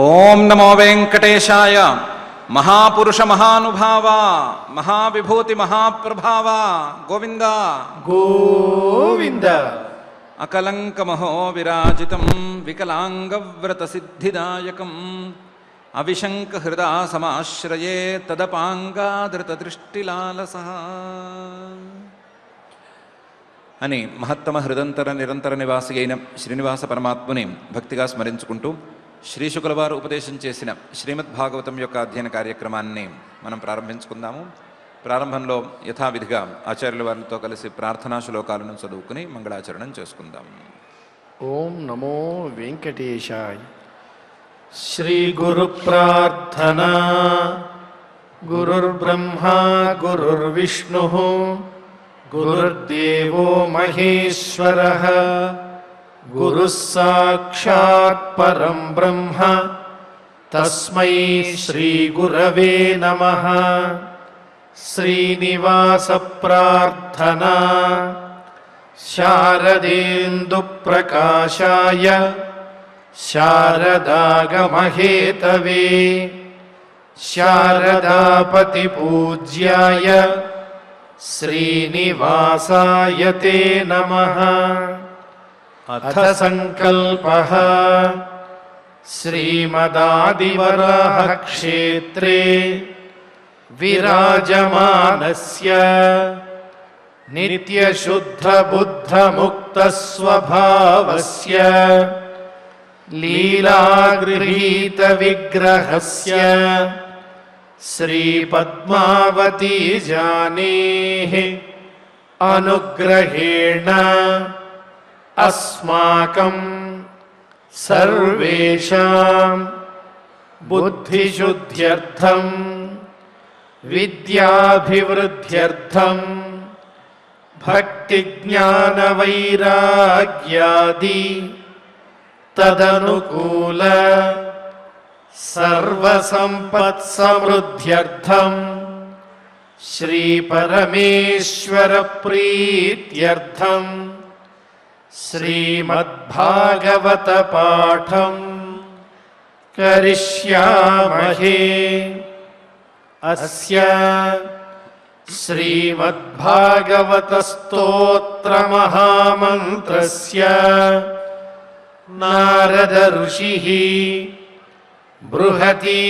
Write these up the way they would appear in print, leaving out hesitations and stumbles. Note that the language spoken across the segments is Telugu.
ఓం నమో వెంకటేశాయ. మహాపురుష మహానుభావ మహావిభూతి మహాప్రభావ గోవింద గోవింద. అకలంకమహో విరాజితం వికలాంగవ్రత సిద్ధిదాయకం అవిశంక హృదా సమాశ్రయే తదపాంగాధృత దృష్టిలాలస అని మహత్తమ హృదంతర నిరంతర నివాసి అయిన శ్రీనివాస పరమాత్ముని భక్తిగా స్మరించుకుంటూ శ్రీ శుకుల వారు ఉపదేశం చేసిన శ్రీమద్ భాగవతం యొక్క అధ్యయన కార్యక్రమాన్ని మనం ప్రారంభించుకుందాము. ప్రారంభంలో యథావిధిగా ఆచార్యుల వారితో కలిసి ప్రార్థనా శ్లోకాలను చదువుకుని మంగళాచరణం చేసుకుందాం. ఓం నమో వెంకటేశాయ. శ్రీ గురు ప్రార్థనా. గురుర్బ్రహ్మా గురుర్విష్ణు గురుర్దేవో మహేశ్వరః గురుః సాక్షాత్ పరం బ్రహ్మ తస్మై శ్రీ గురవే నమః. శ్రీనివాస ప్రార్థనా. శారదేందు ప్రకాశాయ శారదాగమహేతవే శారదాపతి పూజ్యాయ శ్రీనివాసాయ తే నమః. అథ సంకల్పః. శ్రీమదాదివరాహ క్షేత్రే విరాజమానస్య నిత్యశుద్ధ బుద్ధ ముక్త స్వభావస్య లీలాగృహీత విగ్రహస్య శ్రీ పద్మావతీ జానేః అనుగ్రహేణ అస్మాకం సర్వేషాం బుద్ధిశుద్ధ్యర్థం విద్యాభివృద్ధ్యర్థం భక్తి జ్ఞాన వైరాగ్యాది తదనుకూల సర్వసంపత్సమృద్ధ్యర్థం శ్రీ పరమేశ్వర ప్రీత్యర్థం శ్రీమద్భాగవత పాఠం కరిష్యామహే. అస్య శ్రీమద్భాగవత స్తోత్ర మహామంత్రస్య నారద ఋషిః బృహతీ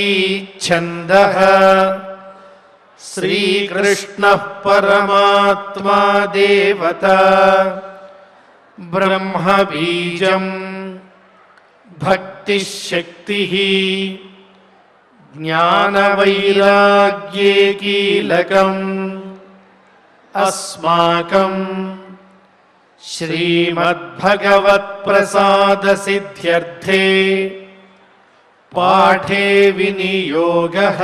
ఛందః శ్రీకృష్ణః పరమాత్మా దేవతా బ్రహ్మ బీజం భక్తి శక్తి జ్ఞాన వైరాగ్యే కీలకం అస్మాకం శ్రీమద్భగవత్ ప్రసాద సిద్ధ్యర్థే పాఠే వినియోగః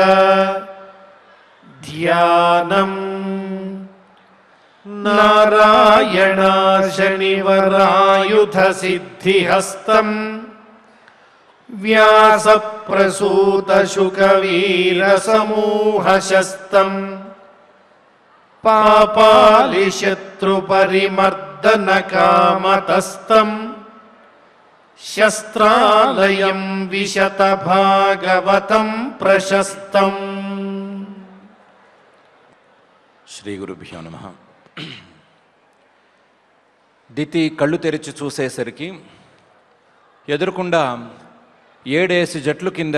ధ్యానం. నారాయణాశనివరాయుధ సిద్ధిహస్తం వ్యాసప్రసూత శుకవీరసమూహశస్తం పాపాలిశత్రుపరిమర్దన కామతస్తం శస్త్రాలయం విశత భాగవతం ప్రశస్తం. శ్రీ గురుభ్యో నమః. దితి కళ్ళు తెరిచి చూసేసరికి ఎదురుకుండా 7 జట్లు కింద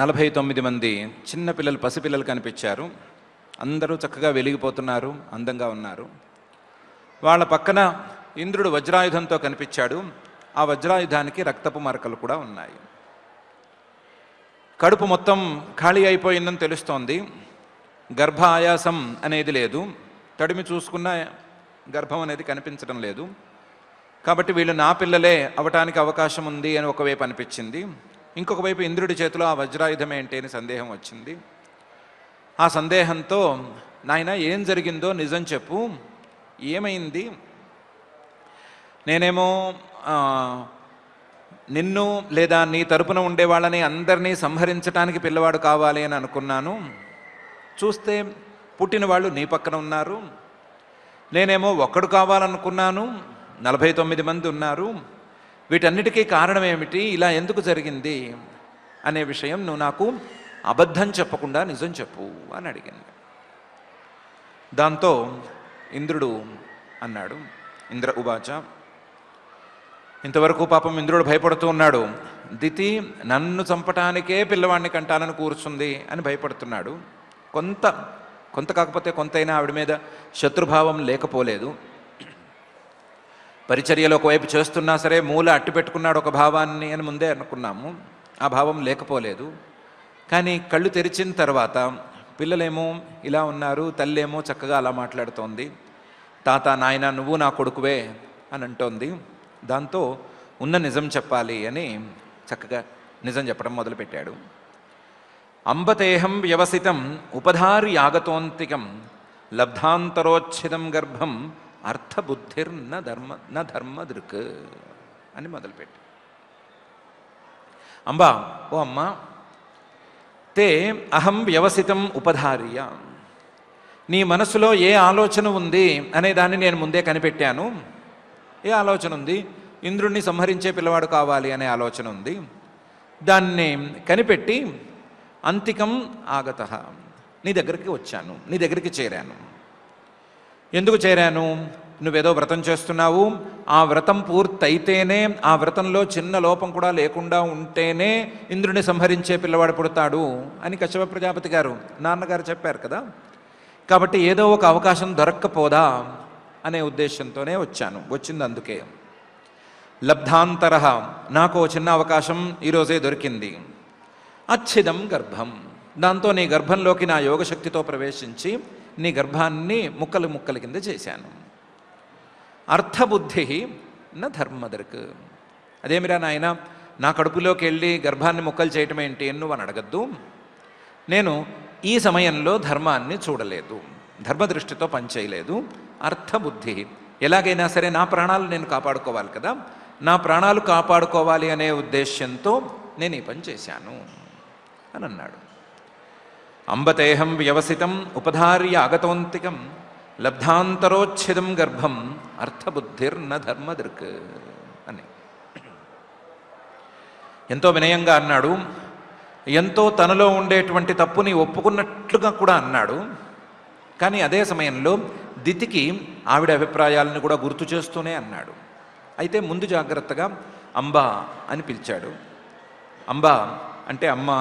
49 మంది చిన్నపిల్లలు పసిపిల్లలు కనిపించారు. అందరూ చక్కగా వెలిగిపోతున్నారు, అందంగా ఉన్నారు. వాళ్ళ పక్కన ఇంద్రుడు వజ్రాయుధంతో కనిపించాడు. ఆ వజ్రాయుధానికి రక్తపు మరకలు కూడా ఉన్నాయి. కడుపు మొత్తం ఖాళీ అయిపోయిందని తెలుస్తోంది. గర్భ ఆయాసం అనేది లేదు. తడిమి చూసుకున్న గర్భం అనేది కనిపించడం లేదు. కాబట్టి వీళ్ళు నా పిల్లలే అవటానికి అవకాశం ఉంది అని ఒకవైపు అనిపించింది. ఇంకొక వైపు ఇంద్రుడి చేతిలో ఆ వజ్రాయుధం ఏంటి అని సందేహం వచ్చింది. ఆ సందేహంతో, నాయన ఏం జరిగిందో నిజం చెప్పు, ఏమైంది? నేనేమో నిన్ను లేదా నీ తరపున ఉండే వాళ్ళని అందరినీ సంహరించడానికి పిల్లవాడు కావాలి అని అనుకున్నాను. చూస్తే పుట్టిన వాళ్ళు నీ పక్కన ఉన్నారు. నేనేమో ఒక్కడు కావాలనుకున్నాను, 49 మంది ఉన్నారు. వీటన్నిటికీ కారణం ఏమిటి, ఇలా ఎందుకు జరిగింది అనే విషయం నువ్వు నాకు అబద్ధం చెప్పకుండా నిజం చెప్పు అని అడిగింది. దాంతో ఇంద్రుడు అన్నాడు, ఇంద్ర ఉవాచ, ఇంతవరకు పాపం ఇంద్రుడు భయపడుతూ ఉన్నాడు. దితి నన్ను చంపటానికే పిల్లవాడిని కంటానని కూర్చుంది అని భయపడుతున్నాడు. కొంత కాకపోతే కొంతైనా ఆవిడ మీద శత్రుభావం లేకపోలేదు. పరిచర్యలో ఒకవైపు చేస్తున్నా సరే మూల అట్టి పెట్టుకున్నాడు ఒక భావాన్ని అని ముందే అనుకున్నాము. ఆ భావం లేకపోలేదు. కానీ కళ్ళు తెరిచిన తర్వాత పిల్లలేమో ఇలా ఉన్నారు, తల్లేమో చక్కగా అలా మాట్లాడుతోంది. తాత, నాయన, నువ్వు నా కొడుకువే అని అంటోంది. దాంతో ఉన్న నిజం చెప్పాలి అని చక్కగా నిజం చెప్పడం మొదలుపెట్టాడు. అంబతేహం వ్యవసితం ఉపధారి యాగతోంతికం లబ్ధాంతరోచ్ఛిదం గర్భం అర్థబుద్ధిర్న ధర్మదృక్ అని మొదలుపెట్టి, అంబా, ఓ అమ్మ, తే అహం వ్యవసితం ఉపధార్య, నీ మనసులో ఏ ఆలోచన ఉంది అనే దాన్ని నేను ముందే కనిపెట్టాను. ఏ ఆలోచన ఉంది? ఇంద్రుణ్ణి సంహరించే పిల్లవాడు కావాలి అనే ఆలోచన ఉంది. దాన్ని కనిపెట్టి అంతికం ఆగత, నీ దగ్గరికి వచ్చాను, నీ దగ్గరికి చేరాను. ఎందుకు చేరాను? నువ్వేదో వ్రతం చేస్తున్నావు, ఆ వ్రతం పూర్తయితేనే, ఆ వ్రతంలో చిన్న లోపం కూడా లేకుండా ఉంటేనే ఇంద్రుని సంహరించే పిల్లవాడు పుడతాడు అని కశ్యప ప్రజాపతి గారు నాన్నగారు చెప్పారు కదా. కాబట్టి ఏదో ఒక అవకాశం దొరక్కపోదా అనే ఉద్దేశంతోనే వచ్చాను. వచ్చింది అందుకే. లబ్ధాంతర, నాకు చిన్న అవకాశం ఈరోజే దొరికింది. అచ్ఛిదం గర్భం, దాంతో నీ గర్భంలోకి నా యోగశక్తితో ప్రవేశించి నీ గర్భాన్ని ముక్కలు ముక్కల కింద చేశాను. అర్థబుద్ధి నా ధర్మదర్క్, అదేమిరా నాయన, నా కడుపులోకి వెళ్ళి గర్భాన్ని ముక్కలు చేయటం ఏంటి అని నువ్వు అని అడగద్దు. నేను ఈ సమయంలో ధర్మాన్ని చూడలేదు, ధర్మదృష్టితో పనిచేయలేదు. అర్థబుద్ధి, ఎలాగైనా సరే నా ప్రాణాలు నేను కాపాడుకోవాలి కదా, నా ప్రాణాలు కాపాడుకోవాలి అనే ఉద్దేశ్యంతో నేను ఈ పని చేశాను అని అన్నాడు. అంబతేహం వ్యవసితం ఉపధార్య ఆగతోంతికం లబ్ధాంతరోచ్ఛిదం గర్భం అర్థబుద్ధిర్న ధర్మదృక్ అని ఎంతో వినయంగా అన్నాడు. ఎంతో తనలో ఉండేటువంటి తప్పుని ఒప్పుకున్నట్లుగా కూడా అన్నాడు. కానీ అదే సమయంలో దితికి ఆవిడ అభిప్రాయాలను కూడా గుర్తు చేస్తూనే అన్నాడు. అయితే ముందు జాగ్రత్తగా అంబా అని పిలిచాడు. అంబా అంటే అమ్మ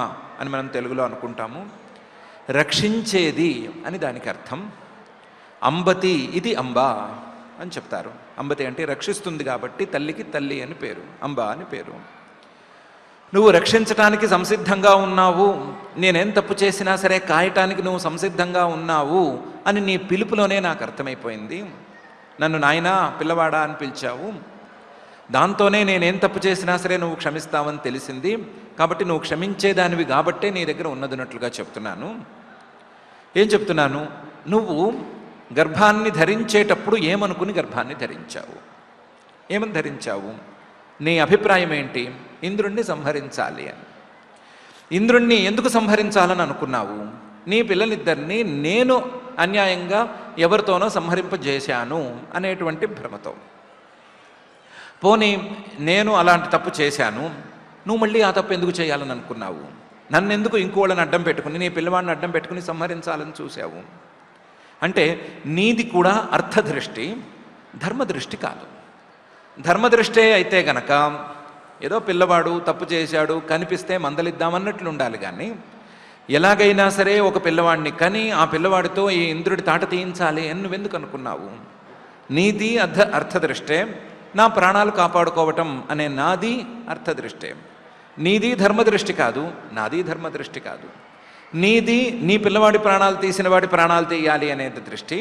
అని మనం తెలుగులో అనుకుంటాము. రక్షించేది అని దానికి అర్థం. అంబతి ఇది అంబా అని చెప్తారు. అంబతి అంటే రక్షిస్తుంది కాబట్టి తల్లికి తల్లి అని పేరు, అంబా అని పేరు. నువ్వు రక్షించటానికి సంసిద్ధంగా ఉన్నావు, నేనేం తప్పు చేసినా సరే కాయటానికి నువ్వు సంసిద్ధంగా ఉన్నావు అని నీ పిలుపులోనే నాకు అర్థమైపోయింది. నన్ను నాయనా, పిల్లవాడా అని పిలిచావు. దాంతోనే నేనేం తప్పు చేసినా సరే నువ్వు క్షమిస్తావని తెలిసింది. కాబట్టి నువ్వు క్షమించేదానివి కాబట్టే నీ దగ్గర ఉన్నదిన్నట్లుగా చెప్తున్నాను. ఏం చెప్తున్నాను? నువ్వు గర్భాన్ని ధరించేటప్పుడు ఏమనుకుని గర్భాన్ని ధరించావు? ఏమని ధరించావు? నీ అభిప్రాయం ఏంటి? ఇంద్రుణ్ణి సంహరించాలి అని. ఇంద్రుణ్ణి ఎందుకు సంహరించాలని అనుకున్నావు? నీ పిల్లలిద్దరినీ నేను అన్యాయంగా ఎవరితోనో సంహరింపజేశాను అనేటువంటి భ్రమతో. పోనీ నేను అలాంటి తప్పు చేశాను, నువ్వు మళ్ళీ ఆ తప్పు ఎందుకు చేయాలని అనుకున్నావు? నన్నెందుకు ఇంకోళ్ళని అడ్డం పెట్టుకుని, నీ పిల్లవాడిని అడ్డం పెట్టుకుని సంహరించాలని చూశావు? అంటే నీది కూడా అర్థదృష్టి, ధర్మదృష్టి కాదు. ధర్మదృష్టే అయితే గనక ఏదో పిల్లవాడు తప్పు చేశాడు కనిపిస్తే మందలిద్దామన్నట్లు ఉండాలి. కానీ ఎలాగైనా సరే ఒక పిల్లవాడిని కని ఆ పిల్లవాడితో ఈ ఇంద్రుడి తాట తీయించాలి అని నువ్వెందుకు అనుకున్నావు? నీది అర్థదృష్టే, నా ప్రాణాలు కాపాడుకోవటం అనే నాది అర్థదృష్టే. నీది ధర్మదృష్టి కాదు, నాది ధర్మదృష్టి కాదు. నీది నీ పిల్లవాడి ప్రాణాలు తీసిన వాడి ప్రాణాలు తీయాలి అనేది దృష్టి,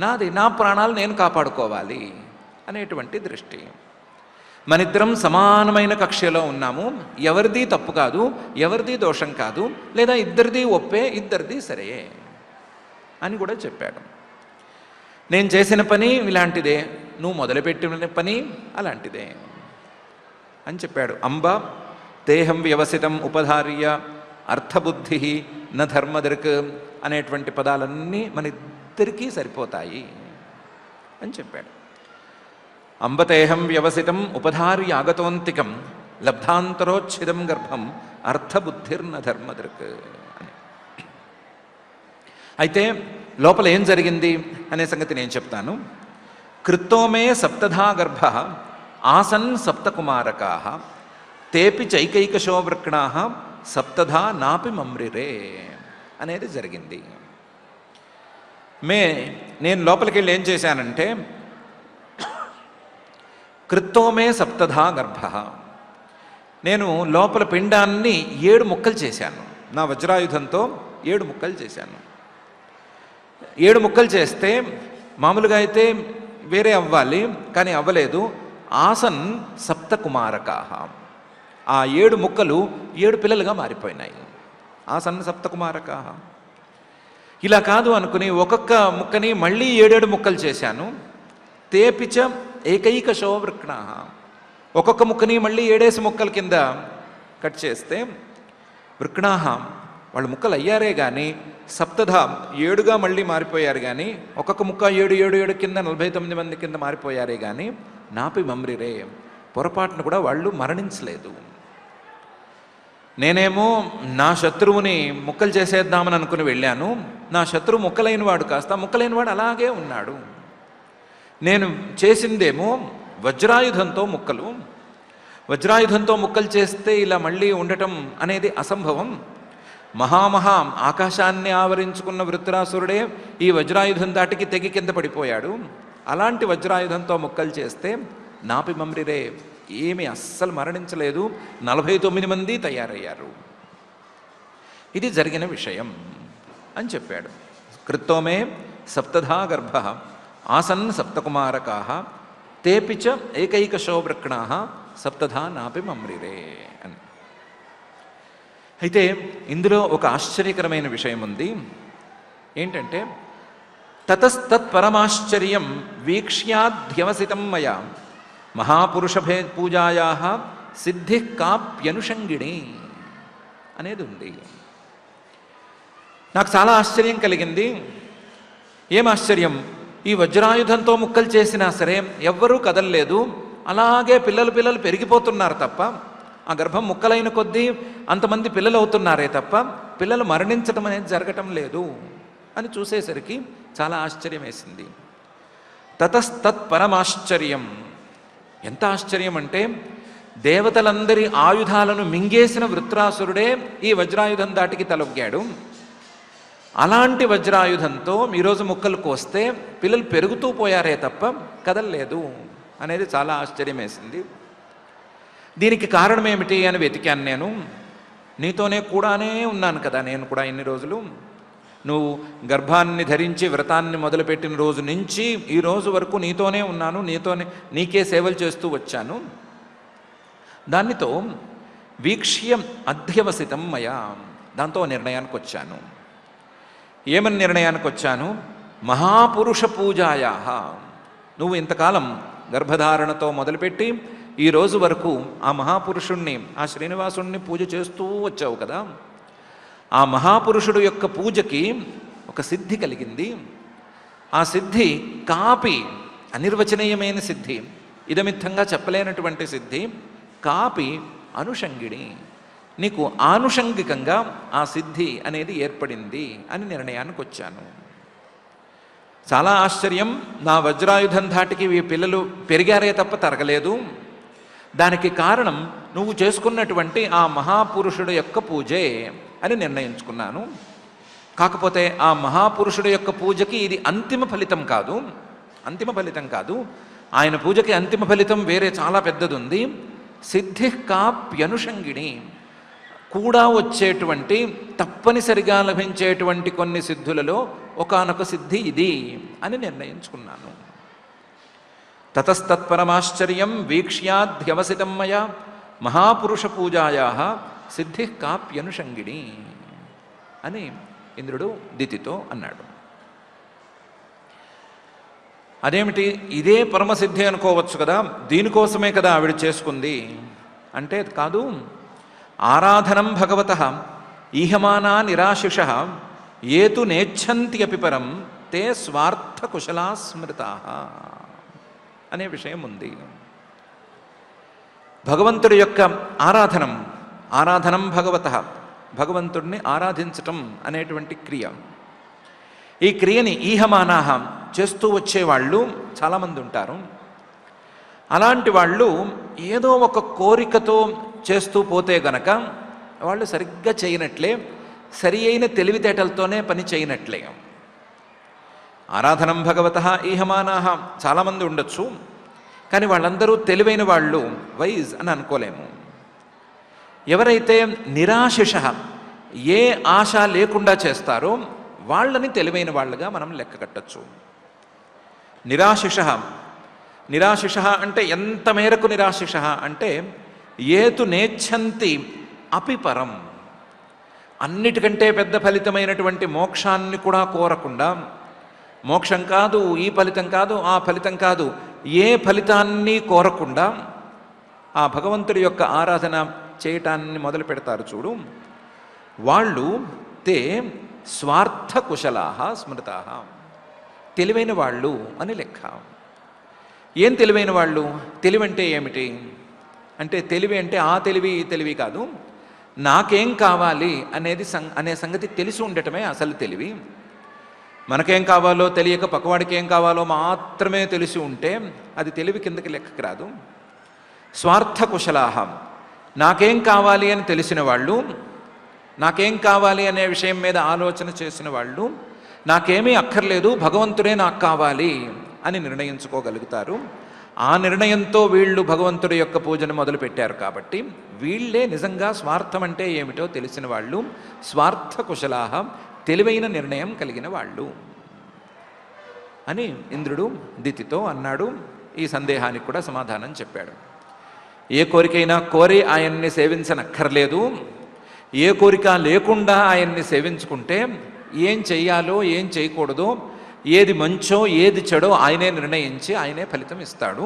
నాది నా ప్రాణాలు నేను కాపాడుకోవాలి అనేటువంటి దృష్టి. మనిద్దరం సమానమైన కక్ష్యలో ఉన్నాము. ఎవరిది తప్పు కాదు, ఎవరిది దోషం కాదు, లేదా ఇద్దరిది ఒప్పే, ఇద్దరిది సరే అని కూడా చెప్పాడు. నేను చేసిన పని ఇలాంటిదే, నువ్వు మొదలుపెట్టిన పని అలాంటిదే అని చెప్పాడు. అంబ దేహం వ్యవసితం ఉపధార్య అర్థబుద్ధి న ధర్మదృక్ అనేటువంటి పదాలన్నీ మన ఇద్దరికీ సరిపోతాయి అని చెప్పాడు. అంబతేహం వ్యవసితం ఉపధార్య ఆగతోంతికం లబ్ధాంతరోచ్ఛిదం గర్భం అర్థబుద్ధిర్న ధర్మదృక్ అని. అయితే లోపల ఏం జరిగింది అనే సంగతి నేను చెప్తాను. కృత్తోమే సప్తధా గర్భ ఆసన్ సప్తకుమారకా తేపి చైకైకశో వృక్ణా సప్తధా నాపి మమ్రిరే అనేది జరిగింది. నేను లోపలికి వెళ్ళి ఏం చేశానంటే, కృత్తోమే సప్తధా గర్భ, నేను లోపల పిండాన్ని 7 ముక్కలు చేశాను. నా వజ్రాయుధంతో 7 ముక్కలు చేశాను. 7 ముక్కలు చేస్తే మామూలుగా అయితే వేరే అవ్వాలి, కానీ అవ్వలేదు. ఆసన్ సప్తకుమారకా, ఆ 7 ముక్కలు 7 పిల్లలుగా మారిపోయినాయి. ఆసన్ సప్తకుమారకా. ఇలా కాదు అనుకుని ఒక్కొక్క ముక్కని మళ్ళీ 7 ముక్కలు చేశాను. తేపిచ ఏకైకశో వృక్ణ, ఒక్కొక్క ముక్కని మళ్ళీ 7 ముక్కల కింద కట్ చేస్తే వృక్ణాహ, వాళ్ళు ముక్కలు అయ్యారే కానీ సప్తధ 7గా మళ్ళీ మారిపోయారు. కానీ ఒక్కొక్క ముక్క 7 కింద 49 మంది కింద మారిపోయారే కానీ నాపి మమ్రిరే, పొరపాటును కూడా వాళ్ళు మరణించలేదు. నేనేమో నా శత్రువుని ముక్కలు చేసేద్దామని అనుకుని వెళ్ళాను. నా శత్రువు ముక్కలైన వాడు కాస్త ముక్కలైన వాడు అలాగే ఉన్నాడు. నేను చేసిందేమో వజ్రాయుధంతో ముక్కలు. వజ్రాయుధంతో ముక్కలు చేస్తే ఇలా మళ్ళీ ఉండటం అనేది అసంభవం. మహామహా ఆకాశాన్ని ఆవరించుకున్న వృత్రాసురుడే ఈ వజ్రాయుధం దాటికి తెగి కింద పడిపోయాడు. అలాంటి వజ్రాయుధంతో ముక్కలు చేస్తే నాపి మమ్రిరే, ఏమీ అస్సలు మరణించలేదు. 49 మంది తయారయ్యారు. ఇది జరిగిన విషయం అని చెప్పాడు. కృత్తోమే సప్తధా గర్భ ఆసన్ సప్తకుమారకా తేపిచ ఏకైకశో వృక్ణా సప్తధా నాపి మమ్రిరే అని. అయితే ఇందులో ఒక ఆశ్చర్యకరమైన విషయం ఉంది. ఏంటంటే, తతస్తత్పరమాశ్చర్యం వీక్ష్యాధ్యవసితం మయా మహాపురుషభే పూజాయా సిద్ధి కాప్యనుషంగిణి అనేది ఉంది. నాకు చాలా ఆశ్చర్యం కలిగింది. ఏం ఆశ్చర్యం? ఈ వజ్రాయుధంతో ముక్కలు చేసినా సరే ఎవ్వరూ కదలలేదు. అలాగే పిల్లలు పెరిగిపోతున్నారు తప్ప, ఆ గర్భం ముక్కలైన కొద్దీ అంతమంది పిల్లలు అవుతున్నారే తప్ప పిల్లలు మరణించడం అనేది జరగటం లేదు అని చూసేసరికి చాలా ఆశ్చర్యం వేసింది. తతస్తత్పరమాశ్చర్యం, ఎంత ఆశ్చర్యం అంటే, దేవతలందరి ఆయుధాలను మింగేసిన వృత్రాసురుడే ఈ వజ్రాయుధం దాటికి తలొగ్గాడు. అలాంటి వజ్రాయుధంతో ఈరోజు ముక్కలు కోస్తే పిల్లలు పెరుగుతూ పోయారే తప్ప కదలలేదు అనేది చాలా ఆశ్చర్యం వేసింది. దీనికి కారణం ఏమిటి అని వెతికాను నేను. నీతోనే కూడానే ఉన్నాను కదా నేను కూడా ఇన్ని రోజులు. నువ్వు గర్భాన్ని ధరించి వ్రతాన్ని మొదలుపెట్టిన రోజు నుంచి ఈ రోజు వరకు నీతోనే ఉన్నాను, నీకే సేవలు చేస్తూ వచ్చాను. దానితో వీక్ష్యం అధ్యవసితం మయా, దాంతో నిర్ణయానికి వచ్చాను. ఏమని నిర్ణయానికి వచ్చాను? మహాపురుష పూజాయా, నువ్వు ఇంతకాలం గర్భధారణతో మొదలుపెట్టి ఈ రోజు వరకు ఆ మహాపురుషుణ్ణి, ఆ శ్రీనివాసుణ్ణి పూజ చేస్తూ వచ్చావు కదా. ఆ మహాపురుషుడు యొక్క పూజకి ఒక సిద్ధి కలిగింది. ఆ సిద్ధి కాపి అనిర్వచనీయమైన సిద్ధి, ఇదమిత్తంగా చెప్పలేనటువంటి సిద్ధి. కాపి అనుషంగిణి, నీకు ఆనుషంగికంగా ఆ సిద్ధి అనేది ఏర్పడింది అని నిర్ణయానికి వచ్చాను. చాలా ఆశ్చర్యం. నా వజ్రాయుధం ధాటికి ఈ పిల్లలు పెరిగారే తప్ప తరగలేదు. దానికి కారణం నువ్వు చేసుకున్నటువంటి ఆ మహాపురుషుడు యొక్క పూజే అని నిర్ణయించుకున్నాను. కాకపోతే ఆ మహాపురుషుడు యొక్క పూజకి ఇది అంతిమ ఫలితం కాదు. ఆయన పూజకి అంతిమ ఫలితం వేరే చాలా పెద్దది ఉంది. సిద్ధి కాప్యనుషంగిణి, కూడా వచ్చేటువంటి తప్పనిసరిగా లభించేటువంటి కొన్ని సిద్ధులలో ఒకానొక సిద్ధి ఇది అని నిర్ణయించుకున్నాను. తతస్తత్పరమాశ్చర్యం వీక్ష్యాధ్యవసితం మయా మహాపురుష పూజాయా సిద్ధి కాప్యనుషంగిణి అని ఇంద్రుడు దితితో అన్నాడు. అదేమిటి, ఇదే పరమసిద్ధి అనుకోవచ్చు కదా, దీనికోసమే కదా ఆవిడ చేసుకుంది అంటే కాదు. ఆరాధనం భగవతః ఈహమానా నిరాశిష ఏతు నేచ్ఛంతి అపి పరం తే స్వార్థ కుశలా స్మృతాః అనే విషయం ఉంది. భగవంతుడి యొక్క ఆరాధనం ఆరాధనం భగవతః, భగవంతుడిని ఆరాధించటం అనేటువంటి క్రియ. ఈ క్రియని ఈహమానాహ చేస్తూ వచ్చేవాళ్ళు చాలామంది ఉంటారు. అలాంటి వాళ్ళు ఏదో ఒక కోరికతో చేస్తూ పోతే గనక వాళ్ళు సరిగ్గా చేయనట్లే, సరి అయిన తెలివితేటలతోనే పని చేయనట్లే. ఆరాధనం భగవతః ఈహమానాహ చాలామంది ఉండొచ్చు, కానీ వాళ్ళందరూ తెలివైన వాళ్ళు, వైజ్ అని అనుకోలేము. ఎవరైతే నిరాశిష, ఏ ఆశ లేకుండా చేస్తారో వాళ్ళని తెలివైన వాళ్ళుగా మనం లెక్క కట్టచ్చు. నిరాశిష, నిరాశిష అంటే ఎంత మేరకు నిరాశిష అంటే ఏతు నేచ్ఛంతి అపి పరం, అన్నిటికంటే పెద్ద ఫలితమైనటువంటి మోక్షాన్ని కూడా కోరకుండా, మోక్షం కాదు, ఈ ఫలితం కాదు, ఆ ఫలితం కాదు, ఏ ఫలితాన్ని కోరకుండా ఆ భగవంతుడి యొక్క ఆరాధన చేయటాన్ని మొదలు పెడతారు చూడు, వాళ్ళు తే స్వార్థ కుశలాహ స్మృతాః, తెలివైన వాళ్ళు అని లెక్క. ఏం తెలివైన వాళ్ళు? తెలివి అంటే ఏమిటి అంటే, తెలివి అంటే ఆ తెలివి ఈ తెలివి కాదు, నాకేం కావాలి అనే సంగతి తెలిసి ఉండటమే అసలు తెలివి. మనకేం కావాలో తెలియక పక్కవాడికి ఏం కావాలో మాత్రమే తెలిసి ఉంటే అది తెలివి కిందకి లెక్కకి రాదు. స్వార్థ కుశలాహ, నాకేం కావాలి అని తెలిసిన వాళ్ళు, నాకేం కావాలి అనే విషయం మీద ఆలోచన చేసిన వాళ్ళు, నాకేమీ అక్కర్లేదు భగవంతుడే నాకు కావాలి అని నిర్ణయించుకోగలుగుతారు. ఆ నిర్ణయంతో వీళ్ళు భగవంతుడి యొక్క పూజను మొదలుపెట్టారు కాబట్టి వీళ్ళే నిజంగా స్వార్థం అంటే ఏమిటో తెలిసిన వాళ్ళు, స్వార్థ కుశలాహ, తెలివైన నిర్ణయం కలిగిన వాళ్ళు అని ఇంద్రుడు దితితో అన్నాడు. ఈ సందేహానికి కూడా సమాధానం చెప్పాడు. ఏ కోరికైనా కోరి ఆయన్ని సేవించనక్కర్లేదు, ఏ కోరిక లేకుండా ఆయన్ని సేవించుకుంటే ఏం చెయ్యాలో ఏం చేయకూడదో, ఏది మంచో ఏది చెడో ఆయనే నిర్ణయించి ఆయనే ఫలితం ఇస్తాడు.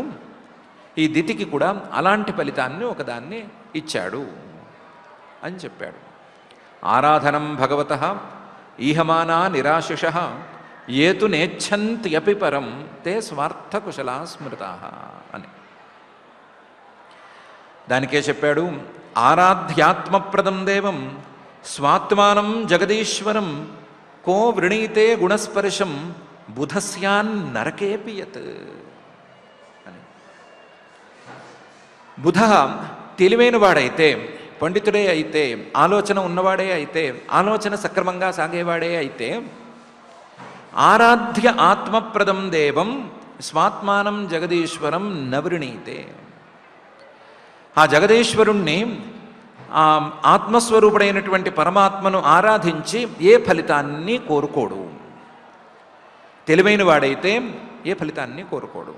ఈ దితికి కూడా అలాంటి ఫలితాన్ని ఒకదాన్ని ఇచ్చాడు అని చెప్పాడు. ఆరాధనం భగవతః ఈహమానా నిరాశిషః ఏతు నేచ్ఛంత్యపి పరం తే స్వార్థ కుశలా స్మృతాః అని. దానికే చెప్పాడు, ఆరాధ్యాత్మప్రదం దేవం స్వాత్మానం జగదీశ్వరం కో వృణీతే గుణస్పర్శం బుధస్యాన్ నరకేపి యత్ అని. బుధ తెలివైన వాడైతే, పండితుడే అయితే, ఆలోచన ఉన్నవాడే అయితే, ఆలోచన సక్రమంగా సాగేవాడే అయితే, ఆరాధ్య ఆత్మప్రదం దేవం స్వాత్మానం జగదీశ్వరం నవృణీతే, ఆ జగదీశ్వరుణ్ణి, ఆ ఆత్మస్వరూపుడైనటువంటి పరమాత్మను ఆరాధించి ఏ ఫలితాన్ని కోరుకోడు. తెలివైన వాడైతే ఏ ఫలితాన్ని కోరుకోడు.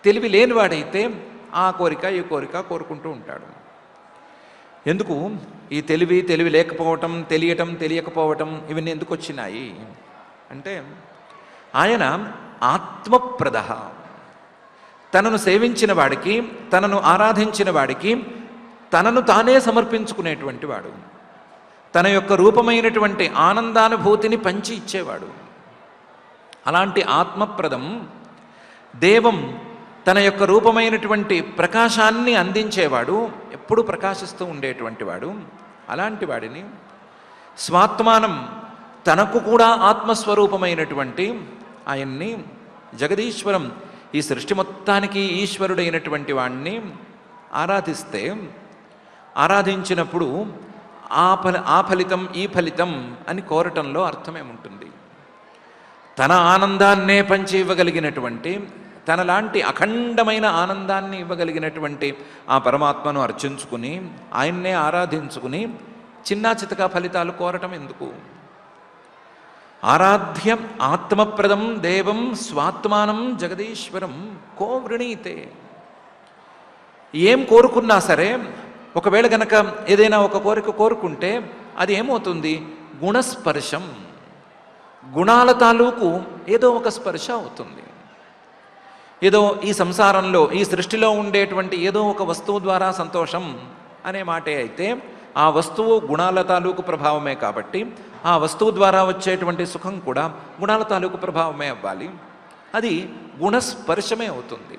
తెలివి లేనివాడైతే ఆ కోరిక ఈ కోరిక కోరుకుంటూ ఉంటాడు. ఎందుకు ఈ తెలివి లేకపోవటం, తెలియటం తెలియకపోవటం ఇవన్నీ ఎందుకు వచ్చినాయి అంటే, ఆయన ఆత్మప్రద, తనను సేవించిన వాడికి, తనను ఆరాధించిన వాడికి తనను తానే సమర్పించుకునేటువంటి వాడు, తన యొక్క రూపమైనటువంటి ఆనందానుభూతిని పంచి ఇచ్చేవాడు. అలాంటి ఆత్మప్రదం దేవం, తన యొక్క రూపమైనటువంటి ప్రకాశాన్ని అందించేవాడు, ఎప్పుడూ ప్రకాశిస్తూ ఉండేటువంటి వాడు. అలాంటి వాడిని స్వాత్మానం, తనకు కూడా ఆత్మస్వరూపమైనటువంటి ఆయన్ని, జగదీశ్వరం, ఈ సృష్టి మొత్తానికి ఈశ్వరుడైనటువంటి వాణ్ణి ఆరాధిస్తే, ఆరాధించినప్పుడు ఆ ఫలితం ఈ ఫలితం అని కోరటంలో అర్థమేముంటుంది? తన ఆనందాన్నే పంచి ఇవ్వగలిగినటువంటి, తనలాంటి అఖండమైన ఆనందాన్ని ఇవ్వగలిగినటువంటి ఆ పరమాత్మను అర్చించుకుని, ఆయన్నే ఆరాధించుకుని చిన్నా చితకా ఫలితాలు కోరటం ఎందుకు? ఆరాధ్య ఆత్మప్రదం దేవం స్వాత్మానం జగదీశ్వరం కో వృణీతే. ఏం కోరుకున్నా సరే, ఒకవేళ గనక ఏదైనా ఒక కోరిక కోరుకుంటే అది ఏమవుతుంది? గుణస్పర్శం, గుణాల తాలూకు ఏదో ఒక స్పర్శ అవుతుంది. ఏదో ఈ సంసారంలో, ఈ సృష్టిలో ఉండేటువంటి ఏదో ఒక వస్తువు ద్వారా సంతోషం అనే మాటే అయితే, ఆ వస్తువు గుణాల తాలూకు ప్రభావమే కాబట్టి ఆ వస్తువు ద్వారా వచ్చేటువంటి సుఖం కూడా గుణాల తాలూకు ప్రభావమే అవ్వాలి. అది గుణస్పర్శమే అవుతుంది.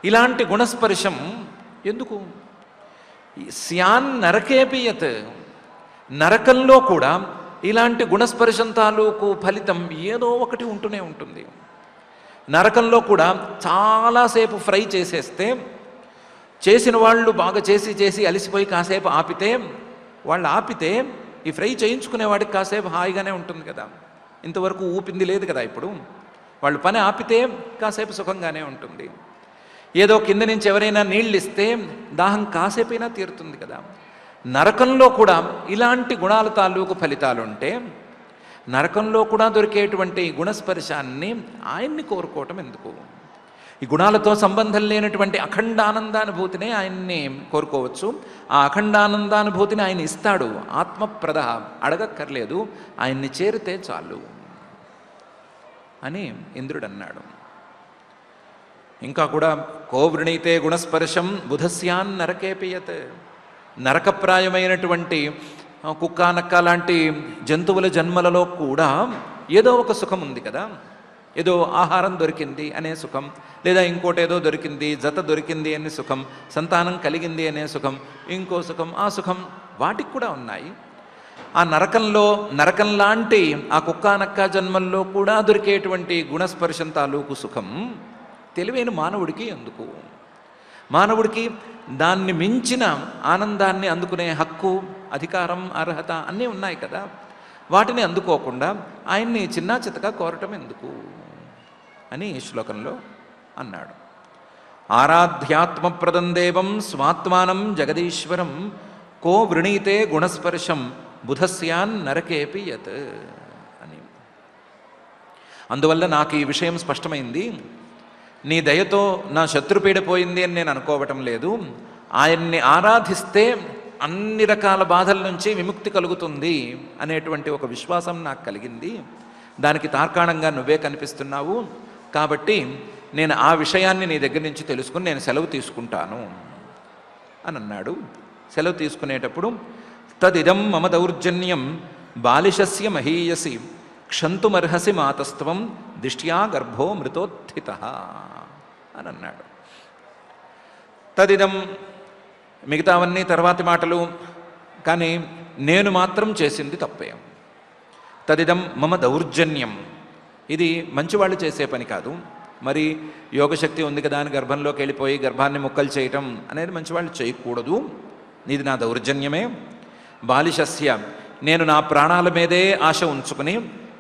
ఇలాంటి గుణస్పర్శం ఎందుకు? స్యాన్ నరకేపి యత్, నరకంలో కూడా ఇలాంటి గుణస్పర్శం తాలూకు ఫలితం ఏదో ఒకటి ఉంటూనే ఉంటుంది. నరకంలో కూడా చాలాసేపు ఫ్రై చేసేస్తే, చేసిన వాళ్ళు బాగా చేసి అలిసిపోయి కాసేపు ఆపితే, వాళ్ళు ఆపితే ఈ ఫ్రై చేయించుకునేవాడికి కాసేపు హాయిగానే ఉంటుంది కదా, ఇంతవరకు ఊపింది లేదు కదా. ఇప్పుడు వాళ్ళు పని ఆపితే కాసేపు సుఖంగానే ఉంటుంది. ఏదో కింద నుంచి ఎవరైనా నీళ్ళు ఇస్తే దాహం కాసేపైనా తీరుతుంది కదా. నరకంలో కూడా ఇలాంటి గుణాల తాలూకు ఫలితాలుంటే, నరకంలో కూడా దొరికేటువంటి గుణస్పర్శాన్ని ఆయన్ని కోరుకోవటం ఎందుకు? ఈ గుణాలతో సంబంధం లేనటువంటి అఖండానందానుభూతినే ఆయన్ని కోరుకోవచ్చు. ఆ అఖండానందానుభూతిని ఆయన ఇస్తాడు. ఆత్మప్రద, అడగక్కర్లేదు, ఆయన్ని చేరితే చాలు అని ఇంద్రుడు అన్నాడు. ఇంకా కూడా కోవృణీతే గుణస్పర్శం బుధస్యాన్ నరకేపియత్, నరకప్రాయమైనటువంటి కుక్క నక్క లాంటి జంతువుల జన్మలలో కూడా ఏదో ఒక సుఖం ఉంది కదా. ఏదో ఆహారం దొరికింది అనే సుఖం, లేదా ఇంకోటి ఏదో దొరికింది, జత దొరికింది అనే సుఖం, సంతానం కలిగింది అనే సుఖం, ఇంకో సుఖం, ఆ సుఖం వాటికి కూడా ఉన్నాయి. ఆ నరకం లాంటి ఆ కుక్క నక్క జన్మల్లో కూడా దొరికేటువంటి గుణస్పర్శం తాలూకు సుఖం తెలివైన మానవుడికి ఎందుకు? మానవుడికి దాన్ని మించిన ఆనందాన్ని అందుకునే హక్కు, అధికారం, అర్హత అన్నీ ఉన్నాయి కదా. వాటిని అందుకోకుండా ఆయన్ని చిన్నా చితగా కోరటం ఎందుకు అని ఈ శ్లోకంలో అన్నాడు. ఆరాధ్యాత్మప్రదం దేవం స్వాత్మానం జగదీశ్వరం కో వృణీతే గుణస్పర్శం బుధస్యాన్ నరకేపి యత్ అని. అందువల్ల నాకు ఈ విషయం స్పష్టమైంది. నీ దయతో నా శత్రుపీడ పోయింది అని నేను అనుకోవటం లేదు. ఆయన్ని ఆరాధిస్తే అన్ని రకాల బాధల నుంచి విముక్తి కలుగుతుంది అనేటువంటి ఒక విశ్వాసం నాకు కలిగింది. దానికి తార్కాణంగా నువ్వే కనిపిస్తున్నావు. కాబట్టి నేను ఆ విషయాన్ని నీ దగ్గర నుంచి తెలుసుకుని నేను సెలవు తీసుకుంటాను అని అన్నాడు. సెలవు తీసుకునేటప్పుడు తదిదం మమ దౌర్జన్యం బాలిషస్య మహీయసి క్షంతుమర్హసి మాతస్త్వం దిష్ట్యా గర్భో మృతోత్థిత అని అన్నాడు. తదిదం, మిగతావన్నీ తర్వాతి మాటలు, కానీ నేను మాత్రం చేసింది తప్పే. తదిదం మమ దౌర్జన్యం, ఇది మంచివాళ్ళు చేసే పని కాదు. మరి యోగశక్తి ఉంది కదా అని గర్భంలోకి వెళ్ళిపోయి గర్భాన్ని ముక్కలు చేయటం అనేది మంచివాళ్ళు చేయకూడదు. ఇది నా దౌర్జన్యమే. బాలిషస్య, నేను నా ప్రాణాల మీదే ఆశ ఉంచుకుని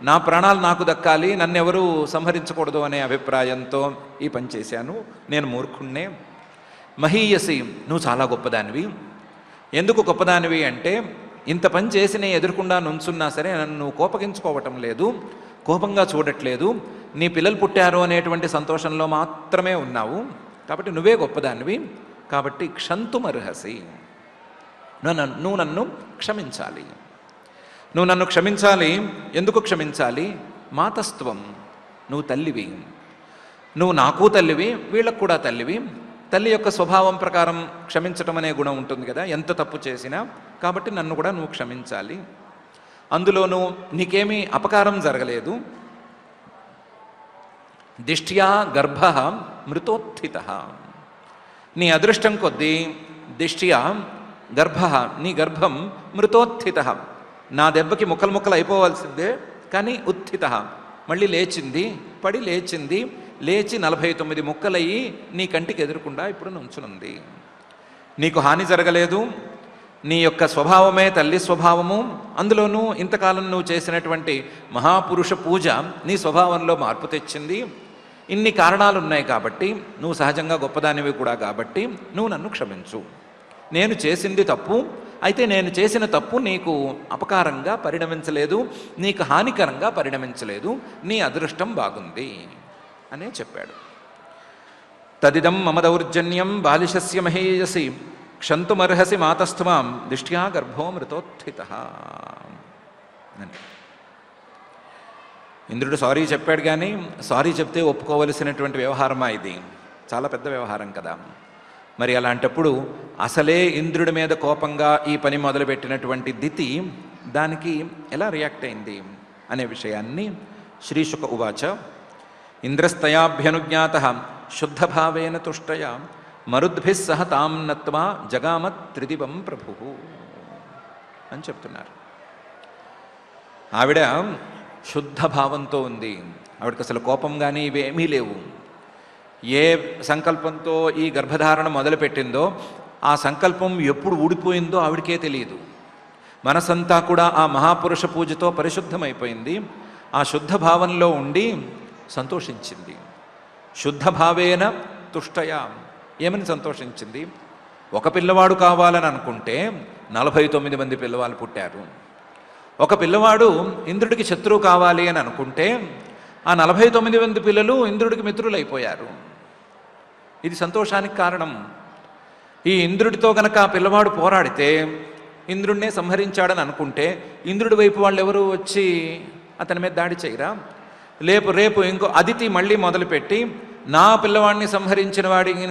నా ప్రాణాలు నాకు దక్కాలి, నన్నెవరూ సంహరించకూడదు అనే అభిప్రాయంతో ఈ పని చేశాను. నేను మూర్ఖుణ్ణే. మహీయసి, నువ్వు చాలా గొప్పదానివి. ఎందుకు గొప్పదానివి అంటే, ఇంత పని చేసి నేను ఎదురుకుండా నుంచున్నా సరే నన్ను నువ్వు కోపగించుకోవటం లేదు, కోపంగా చూడట్లేదు. నీ పిల్లలు పుట్టారు అనేటువంటి సంతోషంలో మాత్రమే ఉన్నావు. కాబట్టి నువ్వే గొప్పదానివి. కాబట్టి క్షంతుమర్హసి, నువ్వు నన్ను క్షమించాలి. నువ్వు నన్ను క్షమించాలి. ఎందుకు క్షమించాలి? మాతస్త్వం, నువ్వు తల్లివి. నువ్వు నాకు తల్లివి, వీళ్ళకు కూడా తల్లివి. తల్లి యొక్క స్వభావం ప్రకారం క్షమించటం అనే గుణం ఉంటుంది కదా, ఎంత తప్పు చేసినా. కాబట్టి నన్ను కూడా నువ్వు క్షమించాలి. అందులోనూ నీకేమీ అపకారం జరగలేదు. దిష్ట్యా గర్భ మృతోత్థిత, నీ అదృష్టం కొద్దీ దిష్ట్యా గర్భ, నీ గర్భం మృతోత్థిత, నా దెబ్బకి ముక్కలు ముక్కలు అయిపోవాల్సిందే, కానీ ఉత్థిత, మళ్ళీ లేచింది, పడి లేచింది, లేచి 49 ముక్కలయ్యి నీ కంటికి ఎదురకుండా ఇప్పుడు నుంచునుంది. నీకు హాని జరగలేదు. నీ యొక్క స్వభావమే తల్లి స్వభావము. అందులోనూ ఇంతకాలం నువ్వు చేసినటువంటి మహాపురుష పూజ నీ స్వభావంలో మార్పు తెచ్చింది. ఇన్ని కారణాలు ఉన్నాయి కాబట్టి, నువ్వు సహజంగా గొప్పదానివి కూడా కాబట్టి నువ్వు నన్ను క్షమించు. నేను చేసింది తప్పు, అయితే నేను చేసిన తప్పు నీకు అపకారంగా పరిణమించలేదు, నీకు హానికరంగా పరిణమించలేదు, నీ అదృష్టం బాగుంది అనే చెప్పాడు. తదిదం మమ దౌర్జన్యం బాలిషస్య మహేయసి క్షంతుమర్హసి మాతస్థుమాం దిష్ట్యా గర్భో మృతోత్థిత అని. ఇంద్రుడు సారీ చెప్పాడు, కానీ సారీ చెప్తే ఒప్పుకోవలసినటువంటి వ్యవహారమా ఇది? చాలా పెద్ద వ్యవహారం కదా. మరి అలాంటప్పుడు అసలే ఇంద్రుడి మీద కోపంగా ఈ పని మొదలుపెట్టినటువంటి దితి దానికి ఎలా రియాక్ట్ అయింది అనే విషయాన్ని శ్రీశుక ఉవాచ. ఇంద్రస్తయాభ్యనుజ్ఞాత శుద్ధభావేన తుష్టయ మరుద్భిः సహ తాం నత్వా జగామ త్రిదివం ప్రభు అని చెప్తున్నారు. ఆవిడ శుద్ధ భావంతో ఉంది. ఆవిడకి అసలు కోపం కానీ ఇవేమీ లేవు. ఏ సంకల్పంతో ఈ గర్భధారణ మొదలుపెట్టిందో ఆ సంకల్పం ఎప్పుడు ఊడిపోయిందో ఆవిడకే తెలియదు. మనసంతా కూడా ఆ మహాపురుష పూజతో పరిశుద్ధమైపోయింది. ఆ శుద్ధ భావంలో ఉండి సంతోషించింది. శుద్ధ భావేన తుష్టయ. ఏమని సంతోషించింది? ఒక పిల్లవాడు కావాలని అనుకుంటే 49 మంది పిల్లవాళ్ళు పుట్టారు. ఒక పిల్లవాడు ఇంద్రుడికి శత్రువు కావాలి అని అనుకుంటే ఆ 49 మంది పిల్లలు ఇంద్రుడికి మిత్రులైపోయారు. ఇది సంతోషానికి కారణం. ఈ ఇంద్రుడితో గనక ఆ పిల్లవాడు పోరాడితే ఇంద్రుడినే సంహరించాడని అనుకుంటే ఇంద్రుడి వైపు వాళ్ళు ఎవరు వచ్చి అతని మీద దాడి చేయరా? రేపు ఇంకో అదితి మళ్ళీ మొదలుపెట్టి నా పిల్లవాడిని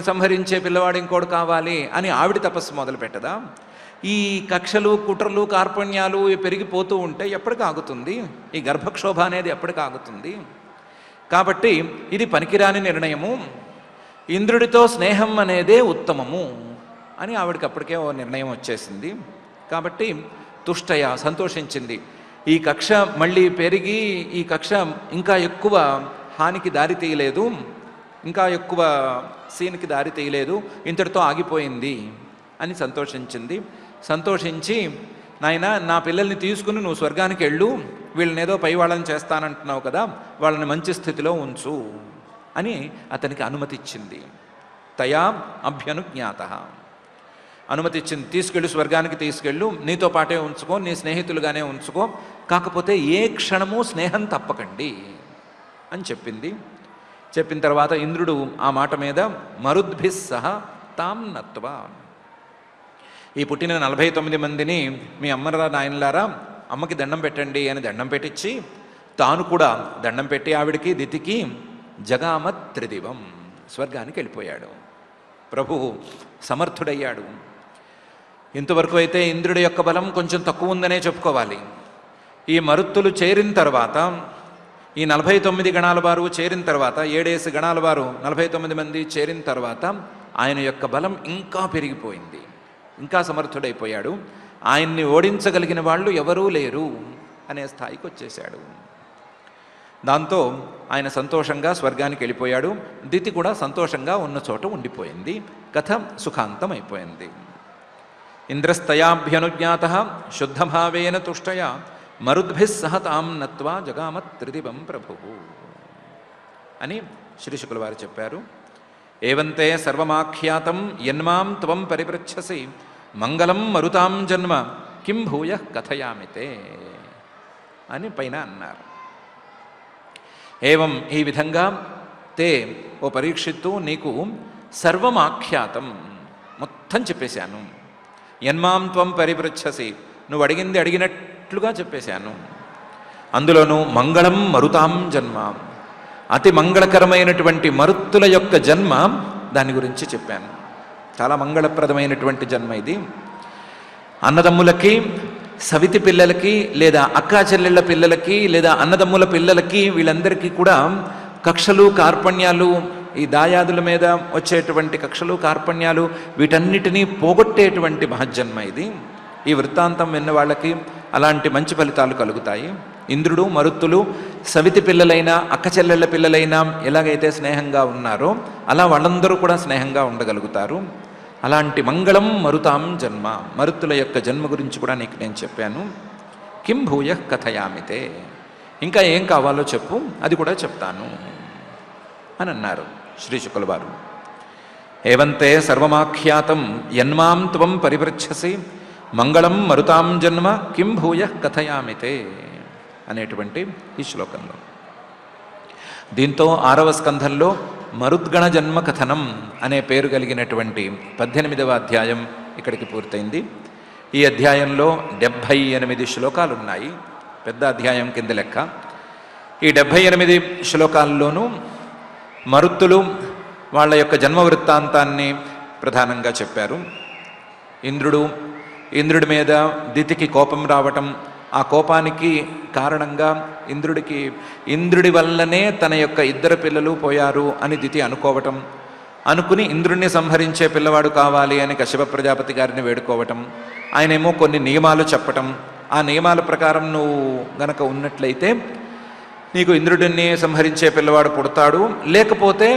సంహరించే పిల్లవాడు ఇంకోటి కావాలి అని ఆవిడ తపస్సు మొదలు పెట్టదా? ఈ కక్షలు కుట్రలు కార్పణ్యాలు పెరిగిపోతూ ఉంటే ఎప్పటికి ఆగుతుంది? ఈ గర్భక్షోభ అనేది ఎప్పటికి ఆగుతుంది? కాబట్టి ఇది పనికిరాని నిర్ణయము. ఇంద్రుడితో స్నేహం అనేదే ఉత్తమము అని ఆవిడకి అప్పటికే ఓ నిర్ణయం వచ్చేసింది. కాబట్టి తుష్టయ సంతోషించింది. ఈ కక్ష మళ్ళీ పెరిగి ఈ కక్ష ఇంకా ఎక్కువ హానికి దారి తీయలేదు, ఇంకా ఎక్కువ సీన్కి దారి తీయలేదు, ఇంతటితో ఆగిపోయింది అని సంతోషించింది. సంతోషించి నాయన నా పిల్లల్ని తీసుకుని నువ్వు స్వర్గానికి వెళ్ళు, వీళ్ళని ఏదో పై వాళ్ళని చేస్తానంటున్నావు కదా, వాళ్ళని మంచి స్థితిలో ఉంచు అని అతనికి అనుమతి ఇచ్చింది. తయా అభ్యనుజ్ఞాత అనుమతి ఇచ్చింది. తీసుకెళ్ళు, స్వర్గానికి తీసుకెళ్ళు, నీతో పాటే ఉంచుకో, నీ స్నేహితులుగానే ఉంచుకో, కాకపోతే ఏ క్షణము స్నేహం తప్పకండి అని చెప్పింది. చెప్పిన తర్వాత ఇంద్రుడు ఆ మాట మీద మరుద్భిः సహ తాం నత్వా, ఈ పుట్టిన 49 మందిని మీ అమ్మరా నాయనలారా అమ్మకి దండం పెట్టండి అని దండం పెట్టించి తాను కూడా దండం పెట్టి ఆవిడికి దితికి జగామ త్రిదివం స్వర్గానికి వెళ్ళిపోయాడు. ప్రభువు సమర్థుడయ్యాడు. ఇంతవరకు అయితే ఇంద్రుడి యొక్క బలం కొంచెం తక్కువ ఉందనే చెప్పుకోవాలి. ఈ మరుత్తులు చేరిన తర్వాత, ఈ 49 గణాల వారు చేరిన తర్వాత, 7 గణాల వారు 49 మంది చేరిన తర్వాత ఆయన యొక్క బలం ఇంకా పెరిగిపోయింది, ఇంకా సమర్థుడైపోయాడు. ఆయన్ని ఓడించగలిగిన వాళ్ళు ఎవరూ లేరు అనే స్థాయికి వచ్చేశాడు. దాంతో ఆయన సంతోషంగా స్వర్గానికి వెళ్ళిపోయాడు. దితి కూడా సంతోషంగా ఉన్న చోట ఉండిపోయింది. కథ సుఖాంతం అయిపోయింది. ఇంద్రస్తయాభ్యనుజ్ఞాత శుద్ధభావేన తుష్టయ మరుద్భిः సహ తాం నత్వా జగామ త్రిదివం ప్రభువు అని శ్రీశుకుల వారు చెప్పారు. ఏవంతే సర్వమాఖ్యాతం యన్మాం త్వం పరిపృచ్ఛసి మంగళం మరుతాం జన్మ కిం భూయః కథయామితే అని పైన అన్నారు. ఏవం ఈ విధంగా తే ఓ పరీక్షిత్తు నీకు సర్వమాఖ్యాతం మొత్తం చెప్పేశాను. యన్మాం త్వం పరిపృచ్ఛసి నువ్వు అడిగింది అడిగినట్లుగా చెప్పేశాను. అందులోనూ మంగళం మరుతాం జన్మ అతి మంగళకరమైనటువంటి మరుత్తుల యొక్క జన్మ దాని గురించి చెప్పాను. చాలా మంగళప్రదమైనటువంటి జన్మ ఇది. అన్నదమ్ములకి, సవితి పిల్లలకి, లేదా అక్కా చెల్లెళ్ళ పిల్లలకి, లేదా అన్నదమ్ముల పిల్లలకి, వీళ్ళందరికీ కూడా కక్షలు కార్పణ్యాలు, ఈ దాయాదుల మీద వచ్చేటువంటి కక్షలు కార్పణ్యాలు వీటన్నిటినీ పోగొట్టేటువంటి మహజ్జన్మ ఇది. ఈ వృత్తాంతం విన్న వాళ్ళకి అలాంటి మంచి ఫలితాలు కలుగుతాయి. ఇంద్రుడు మరుత్తులు సవితి పిల్లలైనా అక్క చెల్లెళ్ళ పిల్లలైనా ఎలాగైతే స్నేహంగా ఉన్నారో అలా వాళ్ళందరూ కూడా స్నేహంగా ఉండగలుగుతారు. అలాంటి మంగళం మరుతాం జన్మ మరుత్తుల యొక్క జన్మ గురించి కూడా నీకు నేను చెప్పాను. కిం భూయః కథయామితే ఇంకా ఏం కావాలో చెప్పు, అది కూడా చెప్తాను అని అన్నారు శ్రీశుకుల వారు. ఏవంతే సర్వమాఖ్యాతం యన్మాం త్వం పరిపృచ్ఛసి మంగళం మరుతాం జన్మ కిం భూయః కథయామితే అనేటువంటి ఈ శ్లోకంలో. దీంతో 6వ స్కంధంలో మరుద్గణ జన్మ కథనం అనే పేరు కలిగినటువంటి 18వ అధ్యాయం ఇక్కడికి పూర్తయింది. ఈ అధ్యాయంలో 78 శ్లోకాలు ఉన్నాయి. పెద్ద అధ్యాయం కింద లెక్క. ఈ 78 శ్లోకాల్లోనూ మరుత్తులు వాళ్ళ యొక్క జన్మ వృత్తాంతాన్ని ప్రధానంగా చెప్పారు. ఇంద్రుడి మీద దితికి కోపం రావటం, ఆ కోపానికి కారణంగా ఇంద్రుడి వల్లనే తన యొక్క 2 పిల్లలు పోయారు అని దితి అనుకోవటం, అనుకుని ఇంద్రుణ్ణి సంహరించే పిల్లవాడు కావాలి అని కశ్యప ప్రజాపతి గారిని వేడుకోవటం, ఆయనేమో కొన్ని నియమాలు చెప్పటం, ఆ నియమాల ప్రకారం నువ్వు గనక ఉన్నట్లయితే నీకు ఇంద్రుడిని సంహరించే పిల్లవాడు పుడతాడు, లేకపోతే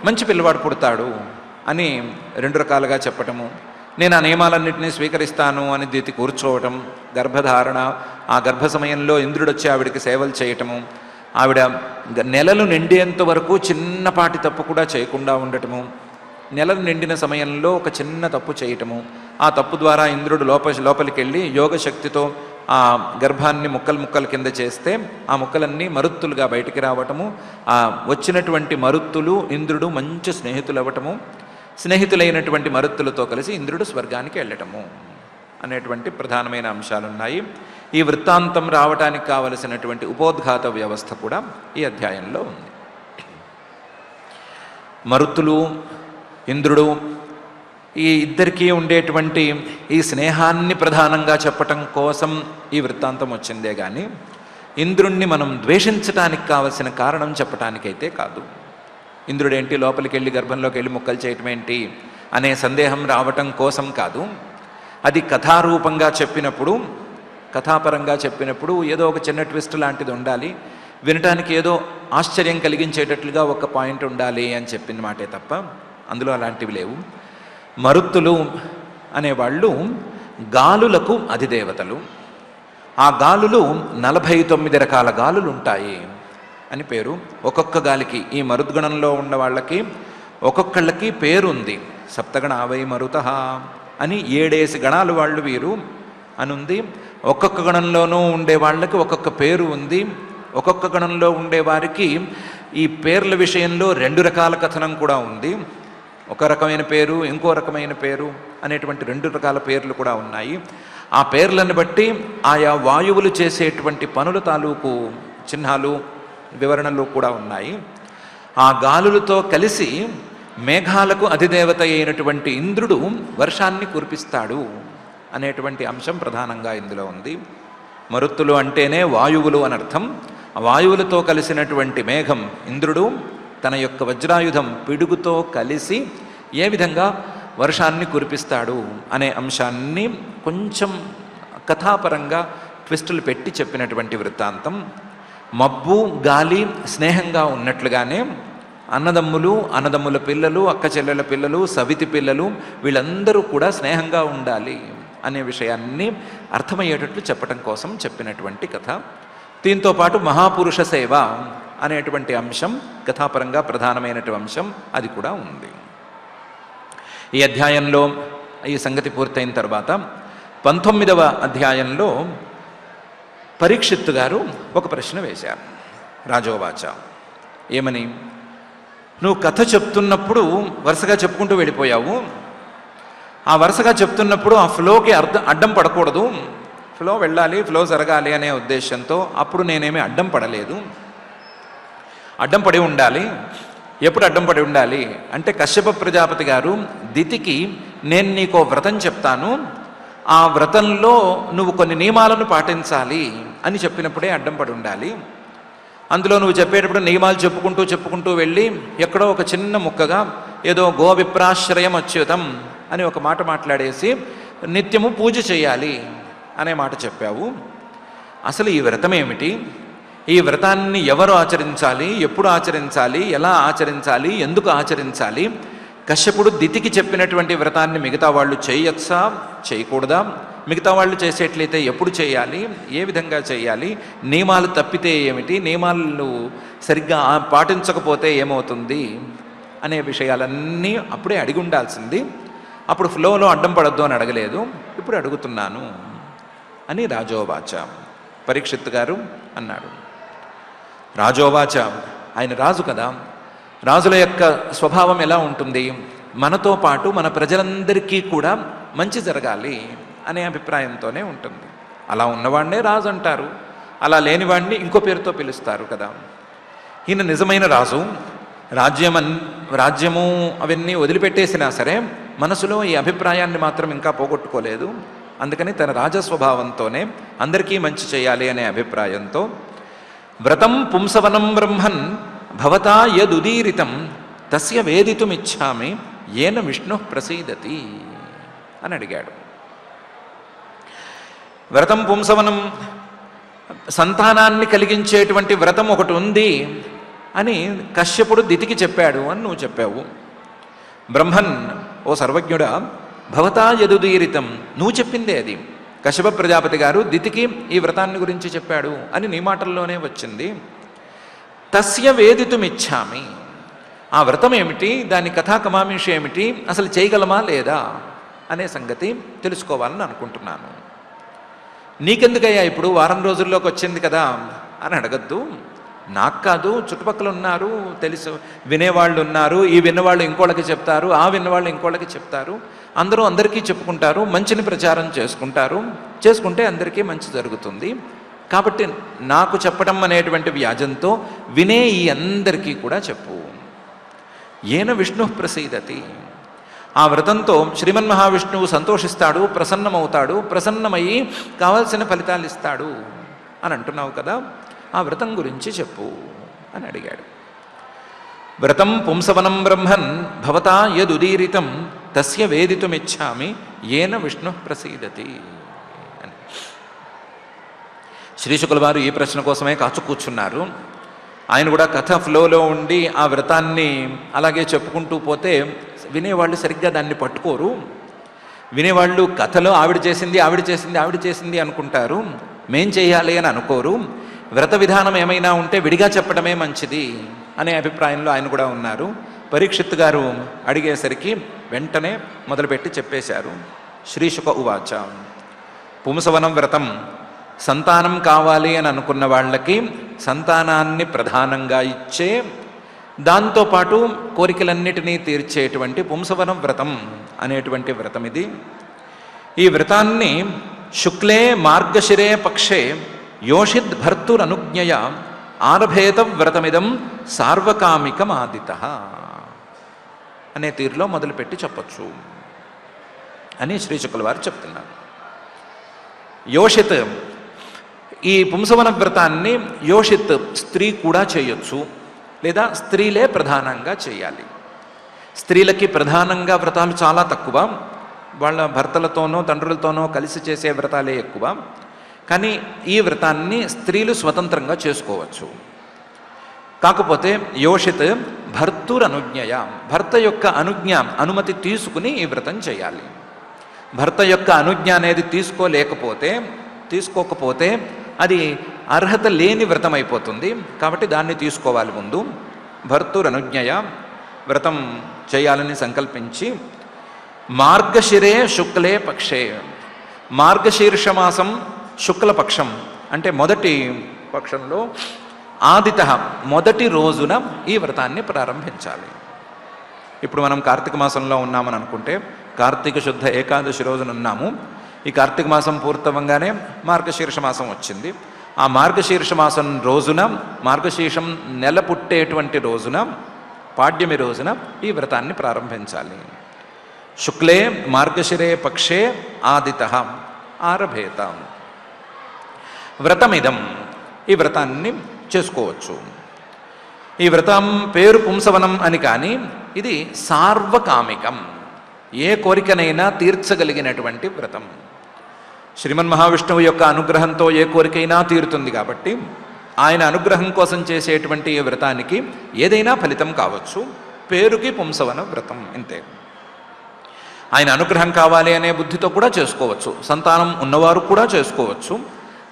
మంచి పిల్లవాడు పుడతాడు అని 2 రకాలుగా చెప్పటము. నేను ఆ నియమాలన్నింటినీ స్వీకరిస్తాను అని దితి కూర్చోవటం, గర్భధారణ, ఆ గర్భ సమయంలో ఇంద్రుడు వచ్చి ఆవిడికి సేవలు చేయటము, ఆవిడ నెలలు నిండేంత వరకు చిన్నపాటి తప్పు కూడా చేయకుండా ఉండటము, నెలలు నిండిన సమయంలో ఒక చిన్న తప్పు చేయటము, ఆ తప్పు ద్వారా ఇంద్రుడు లోపలికి వెళ్ళి యోగశక్తితో ఆ గర్భాన్ని ముక్కలు కింద చేస్తే ఆ ముక్కలన్నీ మరుత్తులుగా బయటికి రావటము, ఆ వచ్చినటువంటి మరుత్తులు ఇంద్రుడు మంచి స్నేహితులు అవ్వటము, స్నేహితులైనటువంటి మరుత్తులతో కలిసి ఇంద్రుడు స్వర్గానికి వెళ్ళటము అనేటువంటి ప్రధానమైన అంశాలున్నాయి. ఈ వృత్తాంతం రావటానికి కావలసినటువంటి ఉపోద్ఘాత వ్యవస్థ కూడా ఈ అధ్యాయంలో ఉంది. మరుత్తులు, ఇంద్రుడు, ఈ ఇద్దరికీ ఉండేటువంటి ఈ స్నేహాన్ని ప్రధానంగా చెప్పటం కోసం ఈ వృత్తాంతం వచ్చిందే కానీ ఇంద్రుణ్ణి మనం ద్వేషించటానికి కావలసిన కారణం చెప్పటానికైతే కాదు. ఇంద్రుడేంటి లోపలికి వెళ్ళి గర్భంలోకి వెళ్ళి ముక్కలు చేయటం ఏంటి అనే సందేహం రావటం కోసం కాదు. అది కథారూపంగా చెప్పినప్పుడు, కథాపరంగా చెప్పినప్పుడు ఏదో ఒక చిన్న ట్విస్ట్ లాంటిది ఉండాలి, వినటానికి ఏదో ఆశ్చర్యం కలిగించేటట్లుగా ఒక పాయింట్ ఉండాలి అని చెప్పిన మాటే తప్ప అందులో అలాంటివి లేవు. మరుత్తులు అనేవాళ్ళు గాలులకు అధిదేవతలు. ఆ గాలులు 49 రకాల గాలులు ఉంటాయి అని పేరు. ఒక్కొక్క గాలికి, ఈ మరుద్గణంలో ఉన్న వాళ్ళకి ఒక్కొక్కళ్ళకి పేరుంది. సప్తగణ వై మరుతః అని 7 గణాలు వాళ్ళు వీరు అనుంది. ఒక్కొక్క గణంలోనూ ఉండే వాళ్ళకి ఒక్కొక్క పేరు ఉంది. ఒక్కొక్క గణంలో ఉండేవారికి ఈ పేర్ల విషయంలో 2 రకాల కథనం కూడా ఉంది. ఒక రకమైన పేరు, ఇంకో రకమైన పేరు అనేటువంటి 2 రకాల పేర్లు కూడా ఉన్నాయి. ఆ పేర్లను బట్టి ఆయా వాయువులు చేసేటువంటి పనుల తాలూకు చిహ్నాలు, వివరణలు కూడా ఉన్నాయి. ఆ గాలులతో కలిసి మేఘాలకు అధిదేవత అయినటువంటి ఇంద్రుడు వర్షాన్ని కురిపిస్తాడు అనేటువంటి అంశం ప్రధానంగా ఇందులో ఉంది. మరుత్తులు అంటేనే వాయువులు అనర్థం. ఆ వాయువులతో కలిసినటువంటి మేఘం ఇంద్రుడు తన యొక్క వజ్రాయుధం పిడుగుతో కలిసి ఏ విధంగా వర్షాన్ని కురిపిస్తాడు అనే అంశాన్ని కొంచెం కథాపరంగా ట్విస్టులు పెట్టి చెప్పినటువంటి వృత్తాంతం. మబ్బు, గాలి స్నేహంగా ఉన్నట్లుగానే అన్నదమ్ముల పిల్లలు, అక్క చెల్లెల పిల్లలు, సవితి పిల్లలు వీళ్ళందరూ కూడా స్నేహంగా ఉండాలి అనే విషయాన్ని అర్థమయ్యేటట్లు చెప్పటం కోసం చెప్పినటువంటి కథ. దీంతో పాటు మహాపురుష సేవ అనేటువంటి అంశం కథాపరంగా ప్రధానమైనటువంటి అంశం అది కూడా ఉంది. ఈ అధ్యాయంలో ఈ సంగతి పూర్తయిన తర్వాత 19వ అధ్యాయంలో పరీక్షిత్తు గారు ఒక ప్రశ్న వేశారు. రాజోవాచ, ఏమని? నువ్వు కథ చెప్తున్నప్పుడు వరుసగా చెప్పుకుంటూ వెళ్ళిపోయావు. ఆ వరుసగా చెప్తున్నప్పుడు ఆ ఫ్లోకి అడ్డం పడకూడదు, ఫ్లో వెళ్ళాలి, ఫ్లో జరగాలి అనే ఉద్దేశంతో అప్పుడు నేనేమీ అడ్డం పడలేదు. అడ్డం పడి ఉండాలి. ఎప్పుడు అడ్డం పడి ఉండాలి అంటే కశ్యప ప్రజాపతి గారు దితికి నేను నీకో వ్రతం చెప్తాను, ఆ వ్రతంలో నువ్వు కొన్ని నియమాలను పాటించాలి అని చెప్పినప్పుడే అడ్డం పడి ఉండాలి. అందులో నువ్వు చెప్పేటప్పుడు నియమాలు చెప్పుకుంటూ వెళ్ళి ఎక్కడో ఒక చిన్న ముక్కగా ఏదో గోవిప్రాశ్రయం అచ్యుతం అని ఒక మాట మాట్లాడేసి నిత్యము పూజ చేయాలి అనే మాట చెప్పావు. అసలు ఈ వ్రతం ఏమిటి? ఈ వ్రతాన్ని ఎవరు ఆచరించాలి, ఎప్పుడు ఆచరించాలి, ఎలా ఆచరించాలి, ఎందుకు ఆచరించాలి? కశ్యపుడు దితికి చెప్పినటువంటి వ్రతాన్ని మిగతా వాళ్ళు చేయొచ్చా, చేయకూడదా? మిగతా వాళ్ళు చేసేట్లయితే ఎప్పుడు చేయాలి, ఏ విధంగా చేయాలి, నియమాలు తప్పితే ఏమిటి, నియమాలు సరిగ్గా పాటించకపోతే ఏమవుతుంది అనే విషయాలన్నీ అప్పుడే అడిగి ఉండాల్సింది. అప్పుడు ఫ్లోలో అడ్డం పడద్దు అని అడగలేదు, ఇప్పుడు అడుగుతున్నాను అని రాజోవాచ పరీక్షిత్ గారు అన్నాడు. రాజోవాచ, ఆయన రాజు కదా, రాజుల యొక్క స్వభావం ఎలా ఉంటుంది? మనతో పాటు మన ప్రజలందరికీ కూడా మంచి జరగాలి అనే అభిప్రాయంతోనే ఉంటుంది. అలా ఉన్నవాడినే రాజు అంటారు, అలా లేనివాడిని ఇంకో పేరుతో పిలుస్తారు కదా. ఈయన నిజమైన రాజు. రాజ్యము అవన్నీ వదిలిపెట్టేసినా సరే మనసులో ఈ అభిప్రాయాన్ని మాత్రం ఇంకా పోగొట్టుకోలేదు. అందుకని తన రాజస్వభావంతోనే అందరికీ మంచి చేయాలి అనే అభిప్రాయంతో వ్రతం పుంసవనం బ్రహ్మన్ భవతా యదుదీరితం తస్య వేదితుమిచ్చామి ఏన విష్ణు ప్రసీదతి అని అడిగాడు. వ్రతం పుంసవనం, సంతానాన్ని కలిగించేటువంటి వ్రతం ఒకటి ఉంది అని కశ్యపుడు దితికి చెప్పాడు అని నువ్వు చెప్పావు. బ్రహ్మన్, ఓ సర్వజ్ఞుడా, భవతా యదుదీరితం, నువ్వు చెప్పిందే అది. కశ్యప ప్రజాపతి గారు దితికి ఈ వ్రతాన్ని గురించి చెప్పాడు అని నీ మాటల్లోనే వచ్చింది. తస్య వేదితుమిచ్చామి, ఆ వ్రతం ఏమిటి, దాని కథాకమామిషి ఏమిటి, అసలు చేయగలమా లేదా అనే సంగతి తెలుసుకోవాలని అనుకుంటున్నాను. నీకెందుకయ్యా ఇప్పుడు వారం రోజుల్లోకి వచ్చింది కదా అని అడగద్దు. నాకు కాదు, చుట్టుపక్కల ఉన్నారు, తెలుసు, వినేవాళ్ళు ఉన్నారు. ఈ విన్నవాళ్ళు ఇంకోళ్ళకి చెప్తారు, ఆ విన్నవాళ్ళు ఇంకోళ్ళకి చెప్తారు. అందరూ అందరికీ చెప్పుకుంటారు, మంచిని ప్రచారం చేసుకుంటారు. చేసుకుంటే అందరికీ మంచి జరుగుతుంది. కాబట్టి నాకు చెప్పడం అనేటువంటి వ్యాజంతో వినే ఈ అందరికీ కూడా చెప్పు. ఏన విష్ణు ప్రసీదతి, ఆ వ్రతంతో శ్రీమన్ మహావిష్ణువు సంతోషిస్తాడు, ప్రసన్నమవుతాడు, ప్రసన్నమయ్యి కావాల్సిన ఫలితాలు ఇస్తాడు అని అంటున్నావు కదా, ఆ వ్రతం గురించి చెప్పు అని అడిగాడు. వ్రతం పుంసవనం బ్రహ్మన్ భవతా యదుదీరితం తస్య వేదితుమిచ్చామి ఏన విష్ణు ప్రసీదతి అని. శ్రీశుకుల వారు ఈ ప్రశ్న కోసమే కాచు కూర్చున్నారు. ఆయన కూడా కథ ఫ్లోలో ఉండి ఆ వ్రతాన్ని అలాగే చెప్పుకుంటూ పోతే వినేవాళ్ళు సరిగ్గా దాన్ని పట్టుకోరు. వినేవాళ్ళు కథలో ఆవిడ చేసింది ఆవిడ చేసింది ఆవిడ చేసింది అనుకుంటారు, మేం చేయాలి అని అనుకోరు. వ్రత విధానం ఏమైనా ఉంటే విడిగా చెప్పడమే మంచిది అనే అభిప్రాయంలో ఆయన కూడా ఉన్నారు. పరీక్షిత్ గారు అడిగేసరికి వెంటనే మొదలుపెట్టి చెప్పేశారు. శ్రీశుక ఉవాచ, పుంసవనం వ్రతం సంతానం కావాలి అని అనుకున్న వాళ్ళకి సంతానాన్ని ప్రధానంగా ఇచ్చే, దాంతోపాటు కోరికలన్నిటినీ తీర్చేటువంటి పుంసవనం వ్రతం అనేటువంటి వ్రతం ఇది. ఈ వ్రతాన్ని శుక్లే మార్గశిరే పక్షే యోషిద్ భర్తురనుజ్ఞయ ఆరభేత వ్రతమిదం సార్వకామికమాదిత అనే తీరులో మొదలుపెట్టి చెప్పచ్చు అని శ్రీశుకుల వారు చెప్తున్నారు. యోషిత్, ఈ పుంసవన వ్రతాన్ని యోషిత్ స్త్రీ కూడా చేయొచ్చు, లేదా స్త్రీలే ప్రధానంగా చేయాలి. స్త్రీలకి ప్రధానంగా వ్రతాలు చాలా తక్కువ, వాళ్ళ భర్తలతోనో తండ్రులతోనో కలిసి చేసే వ్రతాలే ఎక్కువ. కానీ ఈ వ్రతాన్ని స్త్రీలు స్వతంత్రంగా చేసుకోవచ్చు. కాకపోతే యోషిత్ భర్తురనుజ్ఞయ, భర్త యొక్క అనుమతి తీసుకుని ఈ వ్రతం చేయాలి. భర్త యొక్క అనుజ్ఞ అనేది తీసుకోకపోతే అది అర్హత లేని వ్రతం అయిపోతుంది. కాబట్టి దాన్ని తీసుకోవాలి. ముందు భర్తురనుజ్ఞయ వ్రతం చేయాలని సంకల్పించి మార్గశిరే శుక్లే పక్షే, మార్గశీర్ష మాసం శుక్లపక్షం అంటే మొదటి పక్షంలో ఆదిత మొదటి రోజున ఈ వ్రతాన్ని ప్రారంభించాలి. ఇప్పుడు మనం కార్తీక మాసంలో ఉన్నామని అనుకుంటే కార్తీక శుద్ధ ఏకాదశి రోజున ఉన్నాము. ఈ కార్తీక మాసం పూర్తవంగానే మార్గశీర్ష మాసం వచ్చింది. ఆ మార్గశీర్ష మాసం రోజున, మార్గశీర్షం నెల పుట్టేటువంటి రోజున, పాడ్యమి రోజున ఈ వ్రతాన్ని ప్రారంభించాలి. శుక్లే మార్గశిరే పక్షే ఆదిత ఆరభేత వ్రతమిదం, ఈ వ్రతాన్ని చేసుకోవచ్చు. ఈ వ్రతం పేరు పుంసవనం అని, కానీ ఇది సార్వకామికం, ఏ కోరికనైనా తీర్చగలిగినటువంటి వ్రతం. శ్రీమన్ మహావిష్ణువు యొక్క అనుగ్రహంతో ఏ కోరికైనా తీరుతుంది. కాబట్టి ఆయన అనుగ్రహం కోసం చేసేటువంటి ఈ వ్రతానికి ఏదైనా ఫలితం కావచ్చు. పేరుకి పుంసవన వ్రతం ఇంతే. ఆయన అనుగ్రహం కావాలి అనే బుద్ధితో కూడా చేసుకోవచ్చు. సంతానం ఉన్నవారు కూడా చేసుకోవచ్చు.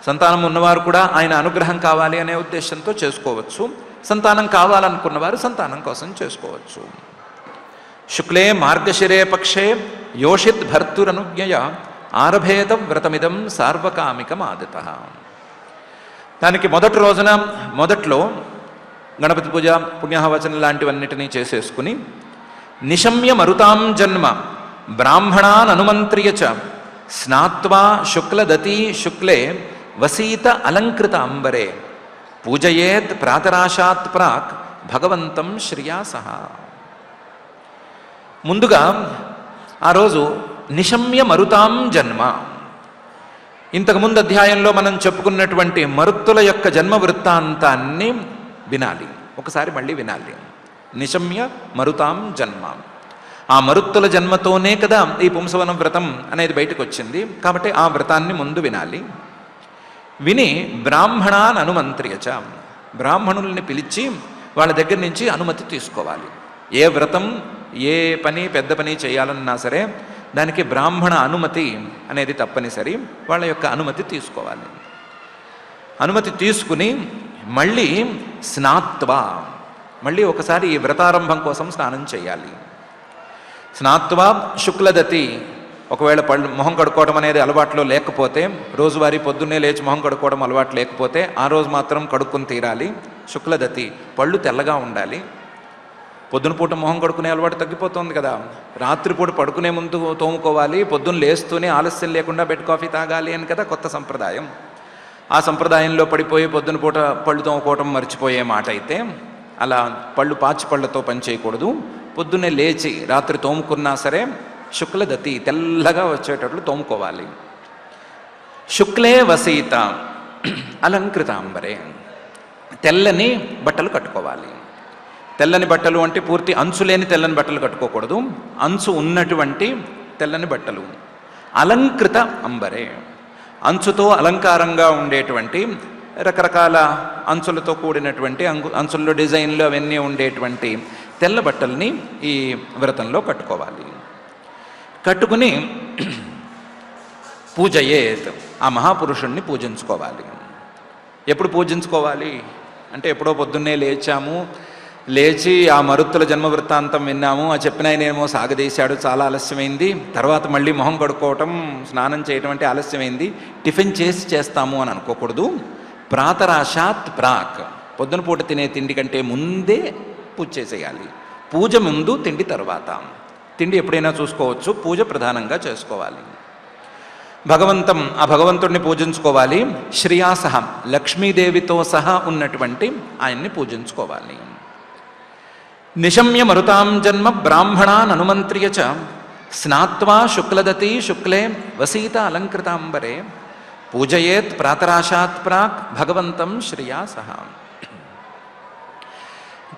సంతానం ఉన్నవారు కూడా ఆయన అనుగ్రహం కావాలి అనే ఉద్దేశంతో చేసుకోవచ్చు. సంతానం కావాలనుకున్నవారు సంతానం కోసం చేసుకోవచ్చు. శుక్లే మార్గశిరే పక్షే యోషిత్ భర్తురనుజ్ఞయ ఆరభేద వ్రతమిదం సార్వకామికమాదిత. దానికి మొదటి రోజున మొదట్లో గణపతి పూజ, పుణ్యాహవచనం లాంటివన్నిటినీ చేసేసుకుని నిశమ్య మరుతాం జన్మ బ్రాహ్మణాన్ అనుమంత్ర్య చ స్నాత్వా శుక్లదతీ శుక్లే వసీత అలంకృత అంబరే పూజయేత్ ప్రాతరాశాత్ ప్రాక్ భగవంతం శ్రియా సహ. ముందుగా ఆ రోజు నిశమ్య మరుతాం జన్మ, ఇంతకుముందు అధ్యాయంలో మనం చెప్పుకున్నటువంటి మరుత్తుల యొక్క జన్మ వృత్తాంతాన్ని వినాలి. ఒకసారి మళ్ళీ వినాలి. నిశమ్య మరుతాం జన్మ. ఆ మరుత్తుల జన్మతోనే కదా ఈ పుంసవన వ్రతం అనేది బయటకు వచ్చింది. కాబట్టి ఆ వ్రతాన్ని ముందు వినాలి. విని బ్రాహ్మణాన్ అనుమంత్రియచ, బ్రాహ్మణుల్ని పిలిచి వాళ్ళ దగ్గర నుంచి అనుమతి తీసుకోవాలి. ఏ వ్రతం ఏ పని పెద్ద పని చేయాలన్నా సరే దానికి బ్రాహ్మణ అనుమతి అనేది తప్పనిసరి. వాళ్ళ యొక్క అనుమతి తీసుకోవాలి. అనుమతి తీసుకుని మళ్ళీ స్నాత్వా, మళ్ళీ ఒకసారి ఈ వ్రతారంభం కోసం స్నానం చేయాలి. స్నాత్వా శుక్లదతి, ఒకవేళ మొహం కడుక్కోవడం అనేది అలవాట్లో లేకపోతే, రోజువారీ పొద్దున్నే లేచి మొహం కడుక్కోవడం అలవాటు లేకపోతే ఆ రోజు మాత్రం కడుక్కుని తీరాలి. శుక్లదతి, పళ్ళు తెల్లగా ఉండాలి. పొద్దున పూట మొహం కడుక్కునే అలవాటు తగ్గిపోతుంది కదా, రాత్రిపూట పడుకునే ముందు తోముకోవాలి, పొద్దున్న లేస్తూనే ఆలస్యం లేకుండా బెడ్ కాఫీ తాగాలి అని కదా కొత్త సంప్రదాయం. ఆ సంప్రదాయంలో పడిపోయి పొద్దున పూట పళ్ళు తోముకోవటం మర్చిపోయే మాట అయితే, అలా పళ్ళు పాచి పళ్ళతో పని చేయకూడదు. పొద్దున్నే లేచి రాత్రి తోముకున్నా సరే శుక్లదతి, తెల్లగా వచ్చేటట్లు తోముకోవాలి. శుక్లే వసీత అలంకృతాంబరే, తెల్లని బట్టలు కట్టుకోవాలి. తెల్లని బట్టలు అంటే పూర్తి అంచు లేని తెల్లని బట్టలు కట్టుకోకూడదు, అంచు ఉన్నటువంటి తెల్లని బట్టలు. అలంకృత అంబరే, అంచుతో అలంకారంగా ఉండేటువంటి రకరకాల అంచులతో కూడినటువంటి అంచుల్లో డిజైన్లు అవన్నీ ఉండేటువంటి తెల్ల బట్టల్ని ఈ వ్రతంలో కట్టుకోవాలి. కట్టుకుని పూజయేత్, ఆ మహాపురుషుణ్ణి పూజించుకోవాలి. ఎప్పుడు పూజించుకోవాలి అంటే, ఎప్పుడో పొద్దున్నే లేచాము, లేచి ఆ మరుత్తుల జన్మ వృత్తాంతం విన్నాము, ఆ చెప్పిన ఆయనేమో సాగదీశాడు, చాలా ఆలస్యమైంది, తర్వాత మళ్ళీ మొహం కడుక్కోవటం స్నానం చేయటం అంటే ఆలస్యమైంది, టిఫిన్ చేస్తాము అని అనుకోకూడదు. ప్రాతరాశాత్ ప్రాక్, పొద్దున పూట తినే తిండి కంటే ముందే పూజ చేసేయాలి. పూజ ముందు, తిండి తర్వాత. తిండి ఎప్పుడైనా చూసుకోవచ్చు, పూజ ప్రధానంగా చేసుకోవాలి. ఆ భగవంతుడిని పూజించుకోవాలి. శ్రియాసహ, లక్ష్మీదేవితో సహా ఉన్నటువంటి ఆయన్ని పూజించుకోవాలి. నిశమ్య మరుతాం జన్మ బ్రాహ్మణాన్ అనుమంత్ర్య చ స్నాత్వా శుక్లదతి శుక్లే వసీత అలంకృతాంబరే పూజయేత్ ప్రాతరాశాత్ ప్రాక్ భగవంతం శ్రియాసహ.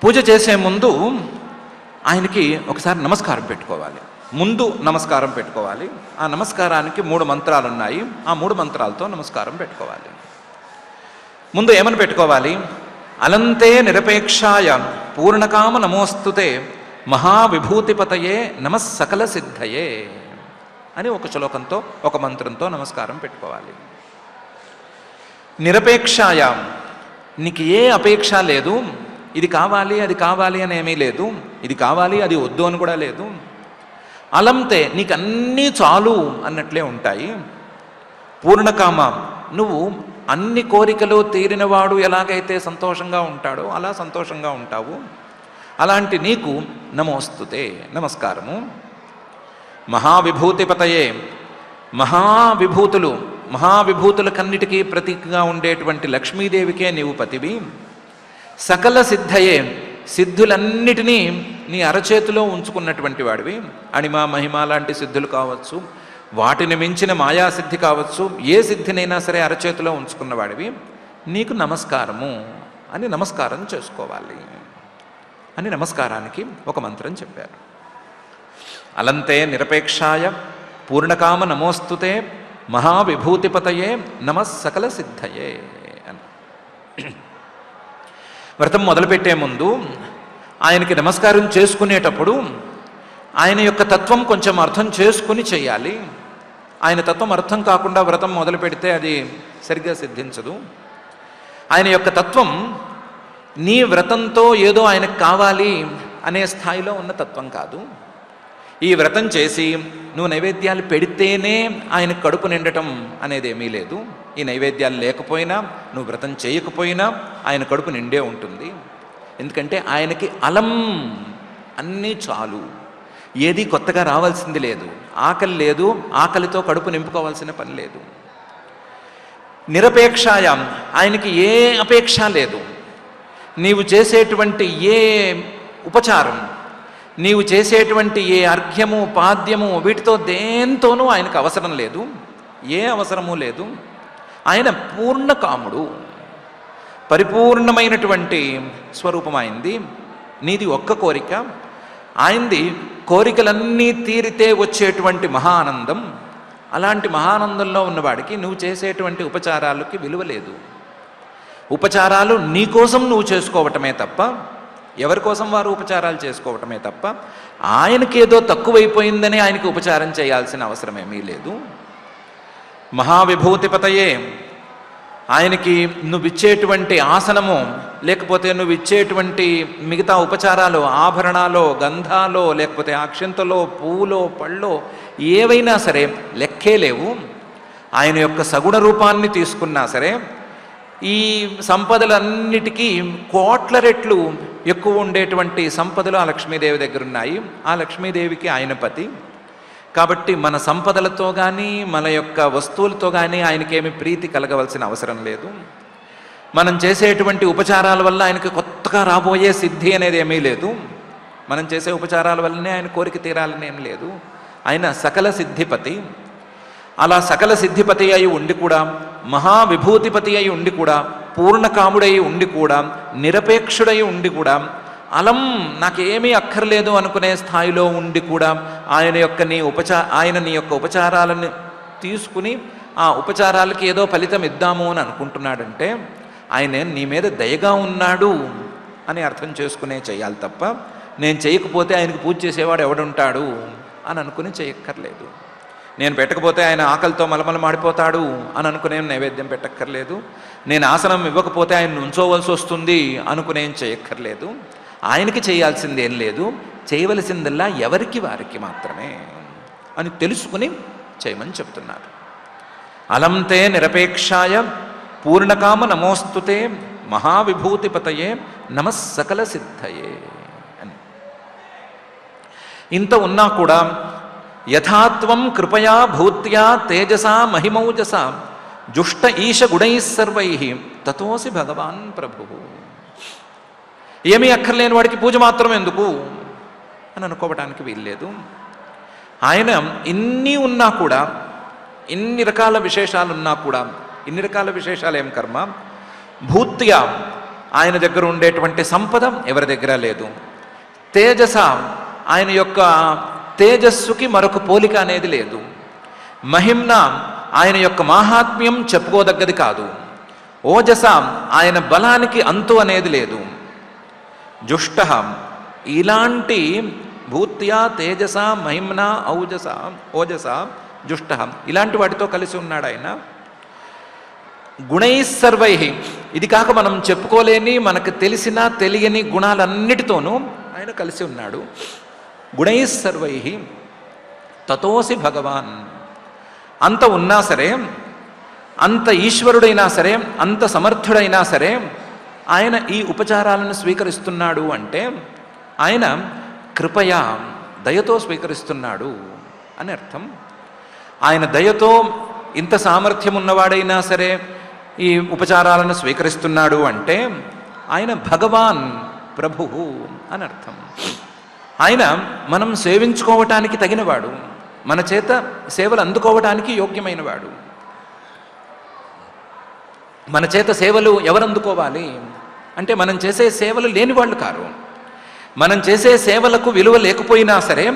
పూజ చేసే ముందు ఆయనకి ఒకసారి నమస్కారం పెట్టుకోవాలి. ముందు నమస్కారం పెట్టుకోవాలి. ఆ నమస్కారానికి 3 మంత్రాలు ఉన్నాయి. ఆ 3 మంత్రాలతో నమస్కారం పెట్టుకోవాలి. ముందు ఏమని పెట్టుకోవాలి? అలంతే నిరపేక్షాయ పూర్ణకామ నమోస్తుతే మహావిభూతిపతయే నమః సకల సిద్ధయే అని ఒక శ్లోకంతో, ఒక మంత్రంతో నమస్కారం పెట్టుకోవాలి. నిరపేక్షాయ, నీకు ఏ అపేక్ష లేదు, ఇది కావాలి అది కావాలి అని ఏమీ లేదు, ఇది కావాలి అది వద్దు అని కూడా లేదు. అలంతే, నీకు అన్నీ చాలు అన్నట్లే ఉంటాయి. పూర్ణకామ, నువ్వు అన్ని కోరికలు తీరినవాడు ఎలాగైతే సంతోషంగా ఉంటాడో అలా సంతోషంగా ఉంటావు. అలాంటి నీకు నమోస్తుతే, నమస్కారము. మహావిభూతిపతయే, మహావిభూతులకన్నిటికీ ప్రతీకగా ఉండేటువంటి లక్ష్మీదేవికే నీవు పతివి. సకల సిద్ధయే, సిద్ధులన్నిటినీ నీ అరచేతిలో ఉంచుకున్నటువంటి వాడివి. అణిమ మహిమ లాంటి సిద్ధులు కావచ్చు, వాటిని మించిన మాయాసిద్ధి కావచ్చు, ఏ సిద్ధినైనా సరే అరచేతిలో ఉంచుకున్నవాడివి. నీకు నమస్కారము అని నమస్కారం చేసుకోవాలి అని నమస్కారానికి ఒక మంత్రం చెప్పారు. అలంతే నిరపేక్షాయ పూర్ణకామ నమోస్తుతే మహావిభూతిపతయే నమః సకల సిద్ధయే అని. వ్రతం మొదలుపెట్టే ముందు ఆయనకి నమస్కారం చేసుకునేటప్పుడు ఆయన యొక్క తత్వం కొంచెం అర్థం చేసుకుని చేయాలి. ఆయన తత్వం అర్థం కాకుండా వ్రతం మొదలు పెడితే అది సరిగ్గా సిద్ధించదు. ఆయన యొక్క తత్వం నీ వ్రతంతో ఏదో ఆయనకు కావాలి అనే స్థాయిలో ఉన్న తత్వం కాదు. ఈ వ్రతం చేసి నువ్వు నైవేద్యాలు పెడితేనే ఆయన కడుపు నిండటం అనేది ఏమీ లేదు. ఈ నైవేద్యాలు లేకపోయినా, నువ్వు వ్రతం చేయకపోయినా ఆయన కడుపు నిండే ఉంటుంది. ఎందుకంటే ఆయనకి అలం, అన్నీ చాలు, ఏది కొత్తగా రావాల్సింది లేదు, ఆకలి లేదు, ఆకలితో కడుపు నింపుకోవాల్సిన పని లేదు. నిరపేక్షాయం, ఆయనకి ఏ అపేక్ష లేదు. నీవు చేసేటువంటి ఏ ఉపచారం, నీవు చేసేటువంటి ఏ అర్ఘ్యము పాద్యము, వీటితో దేంతోనూ ఆయనకు అవసరం లేదు, ఏ అవసరము లేదు. ఆయన పూర్ణకాముడు, పరిపూర్ణమైనటువంటి స్వరూపం అయింది. నీది ఒక్క కోరిక, ఆయనది కోరికలన్నీ తీరితే వచ్చేటువంటి మహా ఆనందం. అలాంటి మహానందంలో ఉన్నవాడికి నువ్వు చేసేటువంటి ఉపచారాలకి విలువ లేదు. ఉపచారాలు నీ కోసం నువ్వు చేసుకోవటమే తప్ప, ఎవరి కోసం వారు ఉపచారాలు చేసుకోవటమే తప్ప, ఆయనకేదో తక్కువైపోయిందని ఆయనకి ఉపచారం చేయాల్సిన అవసరమేమీ లేదు. మహావిభూతిపతయే, ఆయనకి నువ్విచ్చేటువంటి ఆసనము, లేకపోతే నువ్విచ్చేటువంటి మిగతా ఉపచారాలు, ఆభరణాలు, గంధాలో, లేకపోతే అక్షంతలో, పువ్వులో, పళ్ళో ఏవైనా సరే లెక్కే లేవు. ఆయన యొక్క సగుణ రూపాన్ని తీసుకున్నా సరే ఈ సంపదలన్నిటికీ కోట్ల రెట్లు ఎక్కువ ఉండేటువంటి సంపదలు ఆ లక్ష్మీదేవి దగ్గర ఉన్నాయి. ఆ లక్ష్మీదేవికి ఆయన పతి కాబట్టి మన సంపదలతో కానీ మన యొక్క వస్తువులతో కానీ ఆయనకేమి ప్రీతి కలగవలసిన అవసరం లేదు. మనం చేసేటువంటి ఉపచారాల వల్ల ఆయనకి కొత్తగా రాబోయే సిద్ధి అనేది ఏమీ లేదు. మనం చేసే ఉపచారాల వల్లనే ఆయన కోరిక తీరాలని ఏం లేదు. ఆయన సకల సిద్ధిపతి. అలా సకల సిద్ధిపతి అయి ఉండి కూడా, మహావిభూతిపతి అయి ఉండి కూడా, పూర్ణకాముడై ఉండి కూడా, నిరపేక్షుడై ఉండి కూడా, అలం నాకేమీ అక్కర్లేదు అనుకునే స్థాయిలో ఉండి కూడా ఆయన నీ యొక్క ఉపచారాలను తీసుకుని ఆ ఉపచారాలకి ఏదో ఫలితం ఇద్దాము అని అనుకుంటున్నాడంటే ఆయన నీ మీద దయగా ఉన్నాడు అని అర్థం చేసుకునే చేయాలి తప్ప, నేను చేయకపోతే ఆయనకు పూజ చేసేవాడు ఎవడుంటాడు అని అనుకుని చేయక్కర్లేదు. నేను పెట్టకపోతే ఆయన ఆకలితో మలమల మాడిపోతాడు అని అనుకునేం నైవేద్యం పెట్టక్కర్లేదు. నేను ఆసనం ఇవ్వకపోతే ఆయన ఉంచోవలసి వస్తుంది అనుకునేం చేయక్కర్లేదు. ఆయనకి చేయాల్సిందేం లేదు, చేయవలసిందల్లా ఎవరికి వారికి మాత్రమే అని తెలుసుకుని చేయమని చెప్తున్నారు. అలంతే నిరపేక్షాయ పూర్ణకామ నమోస్తుతే మహావిభూతిపతయే నమస్సకల సిద్ధయే అని. ఇంత ఉన్నా కూడా యథాత్వం కృపయా భూత్యా తేజసా మహిమౌజసా జుష్ట ఈశ గుణై సర్వై తతోసి భగవాన్ ప్రభువు. ఏమీ అక్కర్లేని వాడికి పూజ మాత్రం ఎందుకు అని అనుకోవడానికి వీల్లేదు. ఆయన ఇన్ని ఉన్నా కూడా, ఇన్ని రకాల విశేషాలు ఉన్నా కూడా, ఇన్ని రకాల విశేషాలు ఏం కర్మ, భూత్యా ఆయన దగ్గర ఉండేటువంటి సంపద ఎవరి దగ్గర లేదు. తేజస ఆయన యొక్క తేజస్సుకి మరొక పోలిక అనేది లేదు. మహిమ్న ఆయన యొక్క మాహాత్మ్యం చెప్పుకోదగ్గది కాదు. ఓజస ఆయన బలానికి అంతు అనేది లేదు. జుష్ట ఇలాంటి భూత్యా తేజస మహిమ్న ఓజస జుష్ట ఇలాంటి వాటితో కలిసి ఉన్నాడు ఆయన. గుణై సర్వై, ఇది కాక మనం చెప్పుకోలేని మనకు తెలిసిన తెలియని గుణాలన్నిటితోనూ ఆయన కలిసి ఉన్నాడు. గుణై సర్వై తతోసి భగవాన్. అంత ఉన్నా సరే, అంత ఈశ్వరుడైనా సరే, అంత సమర్థుడైనా సరే ఆయన ఈ ఉపచారాలను స్వీకరిస్తున్నాడు అంటే ఆయన కృపయా దయతో స్వీకరిస్తున్నాడు అని అర్థం. ఆయన దయతో ఇంత సామర్థ్యం ఉన్నవాడైనా సరే ఈ ఉపచారాలను స్వీకరిస్తున్నాడు అంటే ఆయన భగవాన్ ప్రభువు అని అర్థం. ఆయన మనం సేవించుకోవటానికి తగినవాడు, మన చేత సేవలు అందుకోవటానికి యోగ్యమైనవాడు. మన చేత సేవలు ఎవరు అందుకోవాలి అంటే మనం చేసే సేవలు లేని వాళ్ళు కారు. మనం చేసే సేవలకు విలువ లేకపోయినా సరే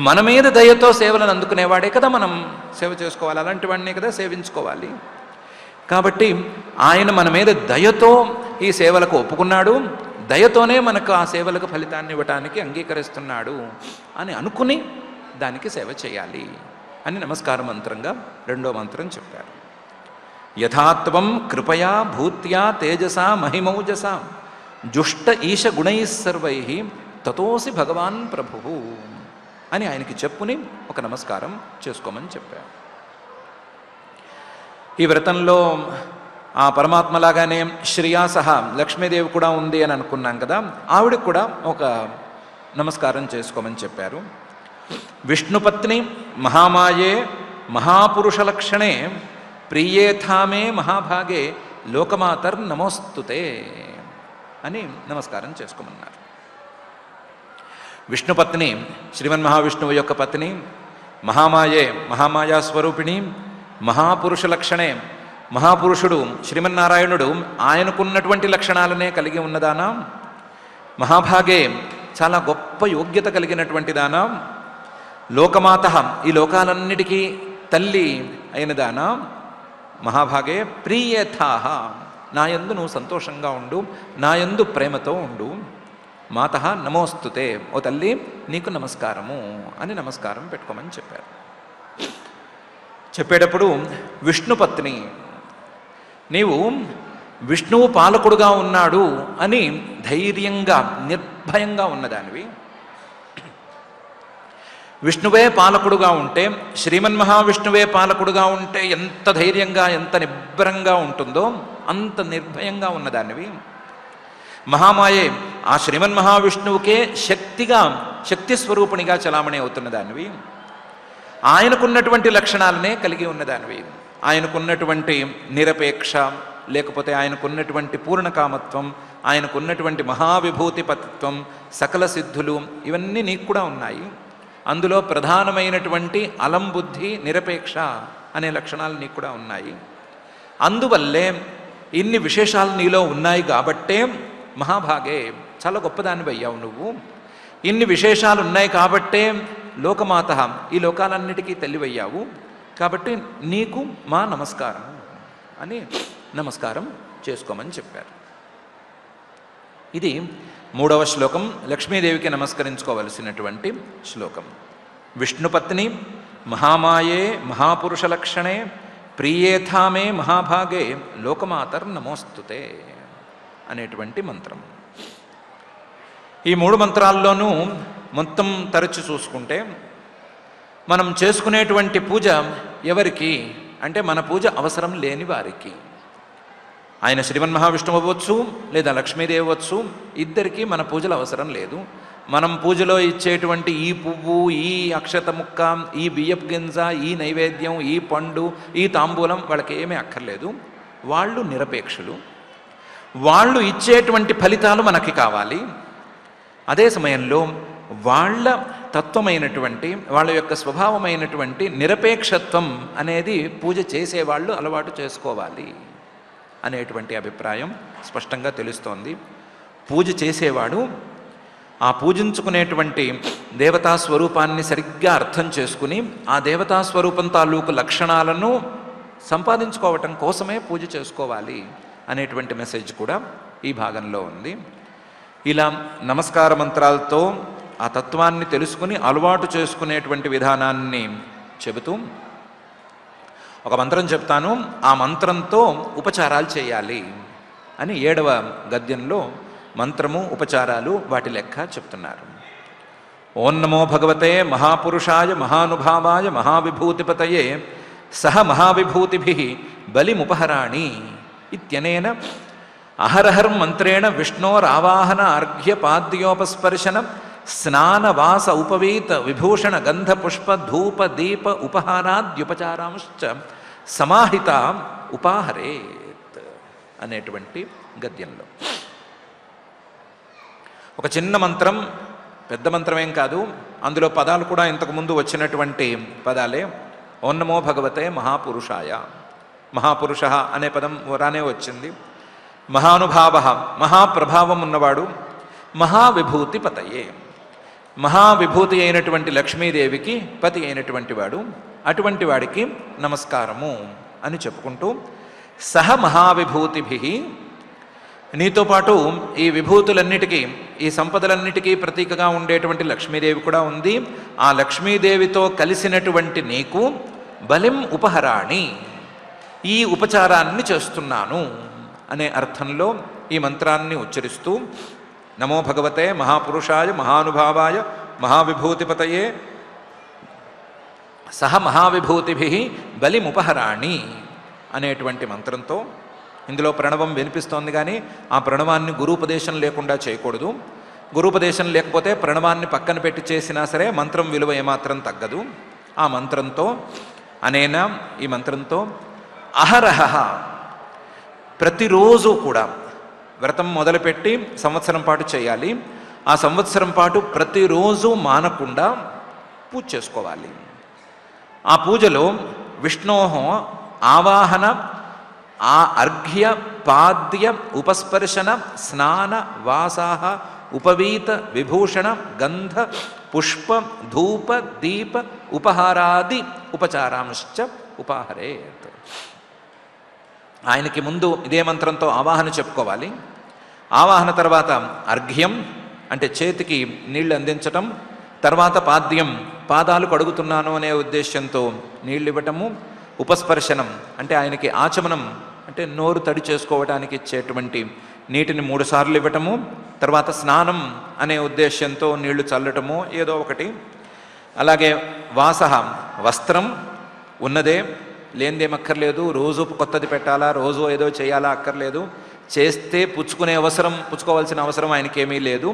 మన మీద దయతో సేవలను అందుకునేవాడే కదా మనం సేవ చేసుకోవాలి, అలాంటి వాడినే కదా సేవించుకోవాలి. కాబట్టి ఆయన మన మీద దయతో ఈ సేవలకు ఒప్పుకున్నాడు, దయతోనే మనకు ఆ సేవలకు ఫలితాన్ని ఇవ్వటానికి అంగీకరిస్తున్నాడు అని అనుకుని దానికి సేవ చేయాలి అని నమస్కార మంత్రంగా రెండో మంత్రం చెప్పారు. యథాత్వం కృపయా భూత్యా తేజసా మహిమౌజసా జుష్ట ఈశ గుణై సర్వై తతోసి భగవాన్ ప్రభువు అని ఆయనకి చెప్పుని ఒక నమస్కారం చేసుకోమని చెప్పారు. ఈ వ్రతంలో ఆ పరమాత్మలాగానే శ్రేయాసహ లక్ష్మీదేవి కూడా ఉంది అని అనుకున్నాం కదా, ఆవిడకి కూడా ఒక నమస్కారం చేసుకోమని చెప్పారు. విష్ణుపత్ని మహామాయే మహాపురుష లక్షణే ప్రియేథామే మహాభాగే లోకమాతర్ నమోస్తుతే అని నమస్కారం చేసుకోమన్నారు. విష్ణుపత్ని శ్రీమన్మహావిష్ణువు యొక్క పత్ని, మహామాయే మహామాయా స్వరూపిణి, మహాపురుష లక్షణే మహాపురుషుడు శ్రీమన్నారాయణుడు ఆయనకున్నటువంటి లక్షణాలనే కలిగి ఉన్నదానా, మహాభాగే చాలా గొప్ప యోగ్యత కలిగినటువంటి దానా, లోకమాత, ఈ లోకాలన్నిటికీ తల్లి అయిన దానా, మహాభాగే ప్రియథాహ, నా యందు నువ్వు సంతోషంగా ఉండు, నా యందు ప్రేమతో ఉండు. మాత నమోస్తుతే, ఓ తల్లి నీకు నమస్కారము అని నమస్కారం పెట్టుకోమని చెప్పారు. చెప్పేటప్పుడు విష్ణుపత్ని, నీవు విష్ణువు పాలకుడుగా ఉన్నాడు అని ధైర్యంగా నిర్భయంగా ఉన్నదానివి. విష్ణువే పాలకుడుగా ఉంటే, శ్రీమన్మహావిష్ణువే పాలకుడుగా ఉంటే ఎంత ధైర్యంగా ఎంత నిబ్బరంగా ఉంటుందో అంత నిర్భయంగా ఉన్నదానివి. మహామాయే ఆ శ్రీమన్మహావిష్ణువుకే శక్తి స్వరూపిణిగా చలామణి అవుతున్న దానివి. ఆయనకున్నటువంటి లక్షణాలనే కలిగి ఉన్నదానివి. ఆయనకున్నటువంటి నిరపేక్ష, లేకపోతే ఆయనకున్నటువంటి పూర్ణకామత్వం, ఆయనకున్నటువంటి మహావిభూతిపతిత్వం, సకల సిద్ధులు, ఇవన్నీ నీకు కూడా ఉన్నాయి. అందులో ప్రధానమైనటువంటి అలంబుద్ధి, నిరపేక్ష అనే లక్షణాలు నీకు కూడా ఉన్నాయి. అందువల్లే ఇన్ని విశేషాలు నీలో ఉన్నాయి కాబట్టే మహాభాగే చాలా గొప్పదానివి అయ్యావు నువ్వు. ఇన్ని విశేషాలు ఉన్నాయి కాబట్టే లోకమాత, ఈ లోకాలన్నిటికీ తల్లివయ్యావు. కాబట్టి నీకు మా నమస్కారం అని నమస్కారం చేసుకోమని చెప్పారు. ఇది 3వ శ్లోకం, లక్ష్మీదేవికి నమస్కరించుకోవలసినటువంటి శ్లోకం. విష్ణుపత్ని మహామాయే మహాపురుష లక్షణే ప్రియేథామే మహాభాగే లోకమాతర్ నమోస్తుతే అనేటువంటి మంత్రం. ఈ 3 మంత్రాల్లోనూ మొత్తం తరచు చూసుకుంటే మనం చేసుకునేటువంటి పూజ ఎవరికి అంటే మన పూజ అవసరం లేని వారికి. ఆయన శ్రీమన్మహావిష్ణువు అవ్వచ్చు లేదా లక్ష్మీదేవి అవ్వచ్చు, ఇద్దరికీ మన పూజలు అవసరం లేదు. మనం పూజలో ఇచ్చేటువంటి ఈ పువ్వు, ఈ అక్షత ముక్క, ఈ బియ్యపు గింజ, ఈ నైవేద్యం, ఈ పండు, ఈ తాంబూలం వాళ్ళకి ఏమీ అక్కర్లేదు. వాళ్ళు నిరపేక్షులు. వాళ్ళు ఇచ్చేటువంటి ఫలితాలు మనకి కావాలి. అదే సమయంలో వాళ్ళ తత్వమైనటువంటి, వాళ్ళ యొక్క స్వభావమైనటువంటి నిరపేక్షత్వం అనేది పూజ చేసేవాళ్ళు అలవాటు చేసుకోవాలి అనేటువంటి అభిప్రాయం స్పష్టంగా తెలుస్తోంది. పూజ చేసేవాడు ఆ పూజించుకునేటువంటి దేవతా స్వరూపాన్ని సరిగ్గా అర్థం చేసుకుని ఆ దేవతా స్వరూపం తాలూకు లక్షణాలను సంపాదించుకోవటం కోసమే పూజ చేసుకోవాలి అనేటువంటి మెసేజ్ కూడా ఈ భాగంలో ఉంది. ఇలా నమస్కార మంత్రాలతో ఆ తత్వాన్ని తెలుసుకుని అలవాటు చేసుకునేటువంటి విధానాన్ని చెబుతూ ఒక మంత్రం చెప్తాను, ఆ మంత్రంతో ఉపచారాలు చేయాలి అని 7వ గద్యంలో మంత్రము, ఉపచారాలు, వాటి లెక్క చెప్తున్నారు. ఓం నమో భగవతే మహాపురుషాయ మహానుభావాయ మహావిభూతిపతయే సహ మహావిభూతిభిః బలిముపహరాణి ఇత్యనేన అహరహర్ మంత్రేణ విష్ణోరావాహన అర్ఘ్యపాద్యోపస్పర్శన స్నానవాస ఉపవీత విభూషణ గంధ పుష్ప ధూప దీప ఉపహారాద్యుపచారాంశ్చ సమాహిత ఉపాహరేత్ అనేటువంటి గద్యంలో ఒక చిన్న మంత్రం, పెద్ద మంత్రమేం కాదు, అందులో పదాలు కూడా ఇంతకుముందు వచ్చినటువంటి పదాలే. ఓం నమో భగవతే మహాపురుషాయ, మహాపురుష అనే పదం రానే వచ్చింది. మహానుభావ, మహాప్రభావం ఉన్నవాడు, మహావిభూతి పతయే, మహావిభూతి అయినటువంటి లక్ష్మీదేవికి పతి అయినటువంటి వాడు, అటువంటి వాడికి నమస్కారము అని చెప్పుకుంటూ సహ మహావిభూతిభిః, నీతో పాటు ఈ విభూతులన్నిటికీ, ఈ సంపదలన్నిటికీ ప్రతీకగా ఉండేటువంటి లక్ష్మీదేవి కూడా ఉంది. ఆ లక్ష్మీదేవితో కలిసినటువంటి నీకు బలిం ఉపహరాణి, ఈ ఉపచారాన్ని చేస్తున్నాను అనే అర్థంలో ఈ మంత్రాన్ని ఉచ్చరిస్తూ నమో భగవతే మహాపురుషాయ మహానుభావాయ మహావిభూతిపతయే సహ మహావిభూతిభిః బలిముపహరాణి అనేటువంటి మంత్రంతో, ఇందులో ప్రణవం వినిపిస్తోంది కానీ ఆ ప్రణవాన్ని గురూపదేశం లేకుండా చేయకూడదు. గురూపదేశం లేకపోతే ప్రణవాన్ని పక్కన పెట్టి చేసినా సరే మంత్రం విలువ ఏమాత్రం తగ్గదు. ఆ మంత్రంతో అనేనా, ఈ మంత్రంతో అహరహ, ప్రతిరోజు కూడా వ్రతం మొదలుపెట్టి సంవత్సరం పాటు చేయాలి. ఆ సంవత్సరం పాటు ప్రతిరోజు మానకుండా పూజ చేసుకోవాలి. ఆ పూజలో విష్ణోహ ఆవాహన, ఆ అర్ఘ్య పాద్య ఉపస్పర్శన స్నాన వాసాహ ఉపవీత విభూషణ గంధ పుష్ప ధూప దీప ఉపహారాది ఉపచారాంశ్చ ఉపాహరేత్. ఆయనకి ముందు ఇదే మంత్రంతో ఆవాహన చెప్పుకోవాలి. ఆవాహన తర్వాత అర్ఘ్యం అంటే చేతికి నీళ్లు అందించటం, తర్వాత పాద్యం పాదాలు కడుగుతున్నాను అనే ఉద్దేశ్యంతో నీళ్ళు ఇవ్వటము, ఉపస్పర్శనం అంటే ఆయనకి ఆచమనం అంటే నోరు తడి చేసుకోవడానికి ఇచ్చేటువంటి నీటిని 3 సార్లు ఇవ్వటము, తర్వాత స్నానం అనే ఉద్దేశ్యంతో నీళ్లు చల్లటము ఏదో ఒకటి. అలాగే వాసహ వస్త్రం ఉన్నదే, లేనిదేమక్కర్లేదు, రోజు కొత్తది పెట్టాలా, రోజు ఏదో చేయాలా అక్కర్లేదు, చేస్తే పుచ్చుకోవాల్సిన అవసరం ఆయనకేమీ లేదు.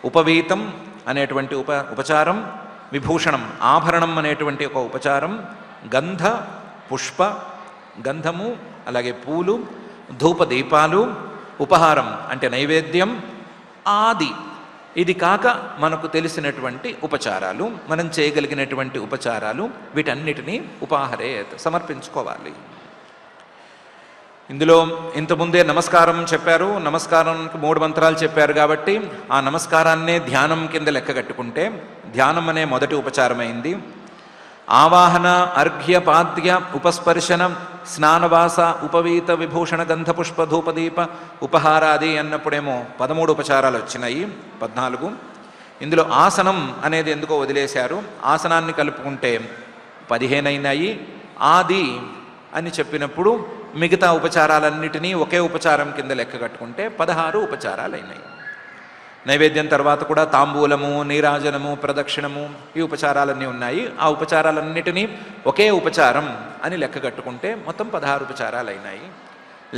ఉపవీతం అనేటువంటి ఉపచారం, విభూషణం ఆభరణం అనేటువంటి ఒక ఉపచారం, గంధ పుష్ప గంధము అలాగే పూలు, ధూపదీపాలు, ఉపహారం అంటే నైవేద్యం, ఆది ఇది కాక మనకు తెలిసినటువంటి ఉపచారాలు, మనం చేయగలిగినటువంటి ఉపచారాలు, వీటన్నిటినీ ఉపాహరేత్ సమర్పించుకోవాలి. ఇందులో ఇంతకుముందే నమస్కారం చెప్పారు, నమస్కారానికి 3 మంత్రాలు చెప్పారు కాబట్టి ఆ నమస్కారాన్నే ధ్యానం కింద లెక్క కట్టుకుంటే ధ్యానం అనే మొదటి ఉపచారమైంది. ఆవాహన అర్ఘ్య పాద్య ఉపస్పర్శన స్నానవాస ఉపవీత విభూషణ గంధ పుష్ప ధూపదీప ఉపహారాది అన్నప్పుడేమో 13 ఉపచారాలు వచ్చినాయి, 14. ఇందులో ఆసనం అనేది ఎందుకో వదిలేశారు, ఆసనాన్ని కలుపుకుంటే 15 అయినాయి. ఆది అని చెప్పినప్పుడు మిగతా ఉపచారాలన్నిటినీ ఒకే ఉపచారం కింద లెక్క కట్టుకుంటే 16 ఉపచారాలు అయినాయి. నైవేద్యం తర్వాత కూడా తాంబూలము, నీరాజనము, ప్రదక్షిణము ఈ ఉపచారాలన్నీ ఉన్నాయి. ఆ ఉపచారాలన్నిటినీ ఒకే ఉపచారం అని లెక్క కట్టుకుంటే మొత్తం 16 ఉపచారాలు అయినాయి.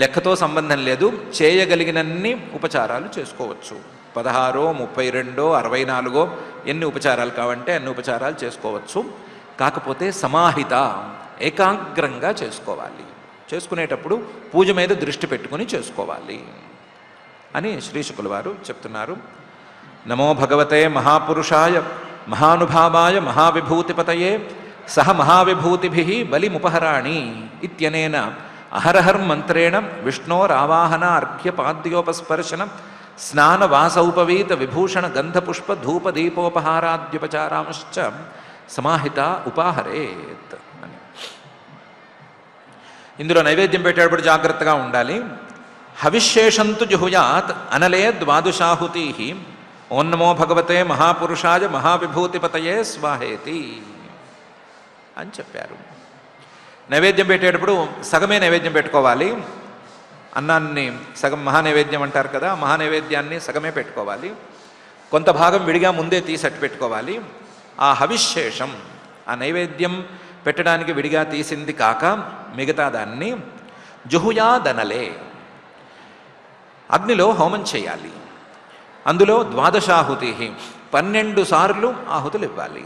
లెక్కతో సంబంధం లేదు, చేయగలిగినన్ని ఉపచారాలు చేసుకోవచ్చు. 16, 32, 64 ఎన్ని ఉపచారాలు కావంటే అన్ని ఉపచారాలు చేసుకోవచ్చు. కాకపోతే సమాహిత ఏకాగ్రంగా చేసుకోవాలి. చేసుకునేటప్పుడు పూజ మీద దృష్టి పెట్టుకుని చేసుకోవాలి అని శ్రీశుకుల వారు చెప్తున్నారు. నమో భగవతే మహాపురుషాయ మహానుభావాయ మహావిభూతిపతయే సహ మహావిభూతిభిః బలిముపహరాణి ఇత్యనేన అహరహర్మంత్రేణ విష్ణోరావాహన అర్ఘ్యపాద్యోపస్పర్శన స్నాన వాసౌపవీత విభూషణ గంధపుష్ప ధూప దీపోపహారాద్యుపచారాంశ్చ సమాహిత ఉపాహరేత్ అని. ఇందులో నైవేద్యం పెట్టేటప్పుడు జాగ్రత్తగా ఉండాలి. హవిశేషంతు జుహుయాత్ అనలే ద్వాదశాహుతి ఓం నమో భగవతే మహాపురుషాయ మహావిభూతిపతయే స్వాహేతి అని చెప్పారు. నైవేద్యం పెట్టేటప్పుడు సగమే నైవేద్యం పెట్టుకోవాలి. అన్నాన్ని సగం మహానైవేద్యం అంటారు కదా, మహానైవేద్యాన్ని సగమే పెట్టుకోవాలి. కొంత భాగం విడిగా ముందే తీసి పెట్టుకోవాలి. ఆ హవిశేషం ఆ నైవేద్యం పెట్టడానికి విడిగా తీసింది కాక మిగతా దాన్ని జుహుయాదనలే అగ్నిలో హోమం చేయాలి. అందులో ద్వాదశాహుతి 12 సార్లు ఆహుతులు ఇవ్వాలి.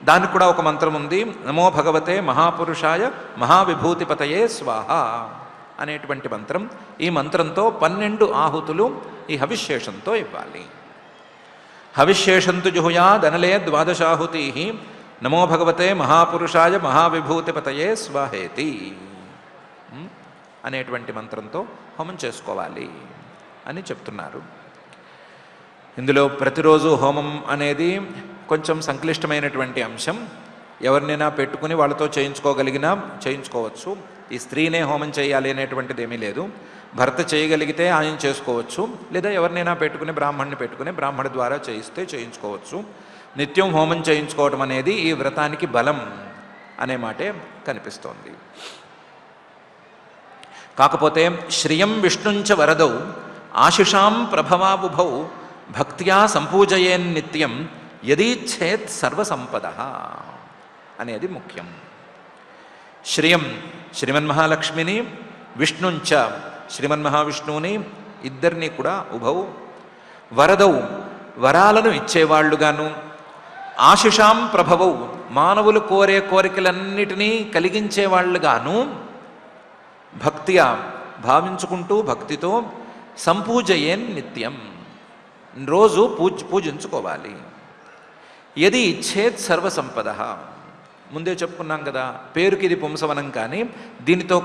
దానికి కూడా ఒక మంత్రం ఉంది, నమో భగవతే మహాపురుషాయ మహావిభూతిపతయే స్వాహ అనేటువంటి మంత్రం. ఈ మంత్రంతో 12 ఆహుతులు ఈ హవిశేషంతో ఇవ్వాలి. హవిశేషంతు జుహుయాదనలే ద్వాదశాహుతి నమో భగవతే మహాపురుషాయ మహావిభూతిపతయే స్వాహేతి అనేటువంటి మంత్రంతో హోమం చేసుకోవాలి అని చెప్తున్నారు. ఇందులో ప్రతిరోజు హోమం అనేది కొంచెం సంక్లిష్టమైనటువంటి అంశం. ఎవరినైనా పెట్టుకుని వాళ్ళతో చేయించుకోగలిగినా చేయించుకోవచ్చు. ఈ స్త్రీనే హోమం చేయాలి అనేటువంటిది ఏమీ లేదు. భర్త చేయగలిగితే ఆయన చేసుకోవచ్చు, లేదా ఎవరినైనా పెట్టుకుని బ్రాహ్మణ్ణి పెట్టుకుని బ్రాహ్మణి ద్వారా చేయిస్తే చేయించుకోవచ్చు. నిత్యం హోమం చేయించుకోవటం అనేది ఈ వ్రతానికి బలం అనే మాటే కనిపిస్తోంది. కాకపోతే శ్రియం విష్ణుంచ వరదౌ ఆశిషాం ప్రభవాబుభౌ భక్త్యా సంపూజయేన్నిత్యం యదీచ్ఛేత్ సర్వసంపద అనేది ముఖ్యం. శ్రియం శ్రీమన్మహాలక్ష్మిని, విష్ణుంచ శ్రీమన్మహావిష్ణువుని ఇద్దరినీ కూడా ఉభౌ, వరదౌ వరాలను ఇచ్చేవాళ్లుగాను, ఆశిషాం ప్రభవౌ మానవులు కోరే కోరికలన్నిటినీ కలిగించేవాళ్లుగాను, భక్త్యా భావించుకుంటూ భక్తితో, సంపూజయేన్ నిత్యం రోజు పూజించుకోవాలి. యది ఇచ్చేత్ సర్వసంపద ముందే చెప్పుకున్నాం కదా, పేరుకి ఇది పుంసవనం కానీ దీనితో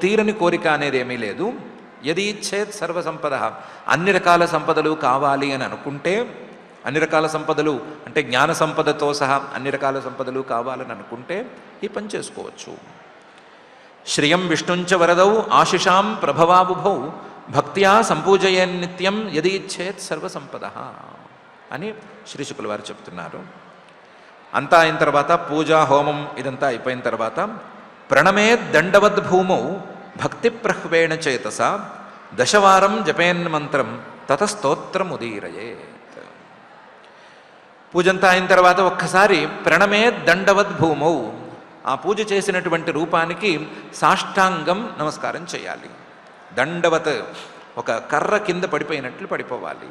తీరని కోరిక అనేది ఏమీ లేదు. యదీచ్ఛేత్ సర్వసంపద, అన్ని రకాల సంపదలు కావాలి అని అనుకుంటే, అన్ని రకాల సంపదలు అంటే జ్ఞాన సంపదతో సహా అన్ని రకాల సంపదలు కావాలని అనుకుంటే ఈ పని చేసుకోవచ్చు. శ్రియం విష్ణుంచ వరదౌ ఆశిషాం ప్రభవాబుభౌ భక్త్యా సంపూజయన్నిత్యం యదీచ్ఛేత్ సర్వసంపద అని శ్రీ శుకుల వారు చెప్తున్నారు. అంతా అయిన తర్వాత పూజ హోమం ఇదంతా అయిపోయిన తర్వాత ప్రణమే దండవద్భూమౌ భక్తి ప్రహ్వేణ చేతస దశవారం జపేన్ మంత్రం తత స్తోత్రముదీరయేత్. పూజంతా అయిన తర్వాత ఒక్కసారి ప్రణమే దండవద్భూమౌ, ఆ పూజ చేసినటువంటి రూపానికి సాష్టాంగం నమస్కారం చేయాలి. దండవత్, ఒక కర్ర కింద పడిపోయినట్లు పడిపోవాలి.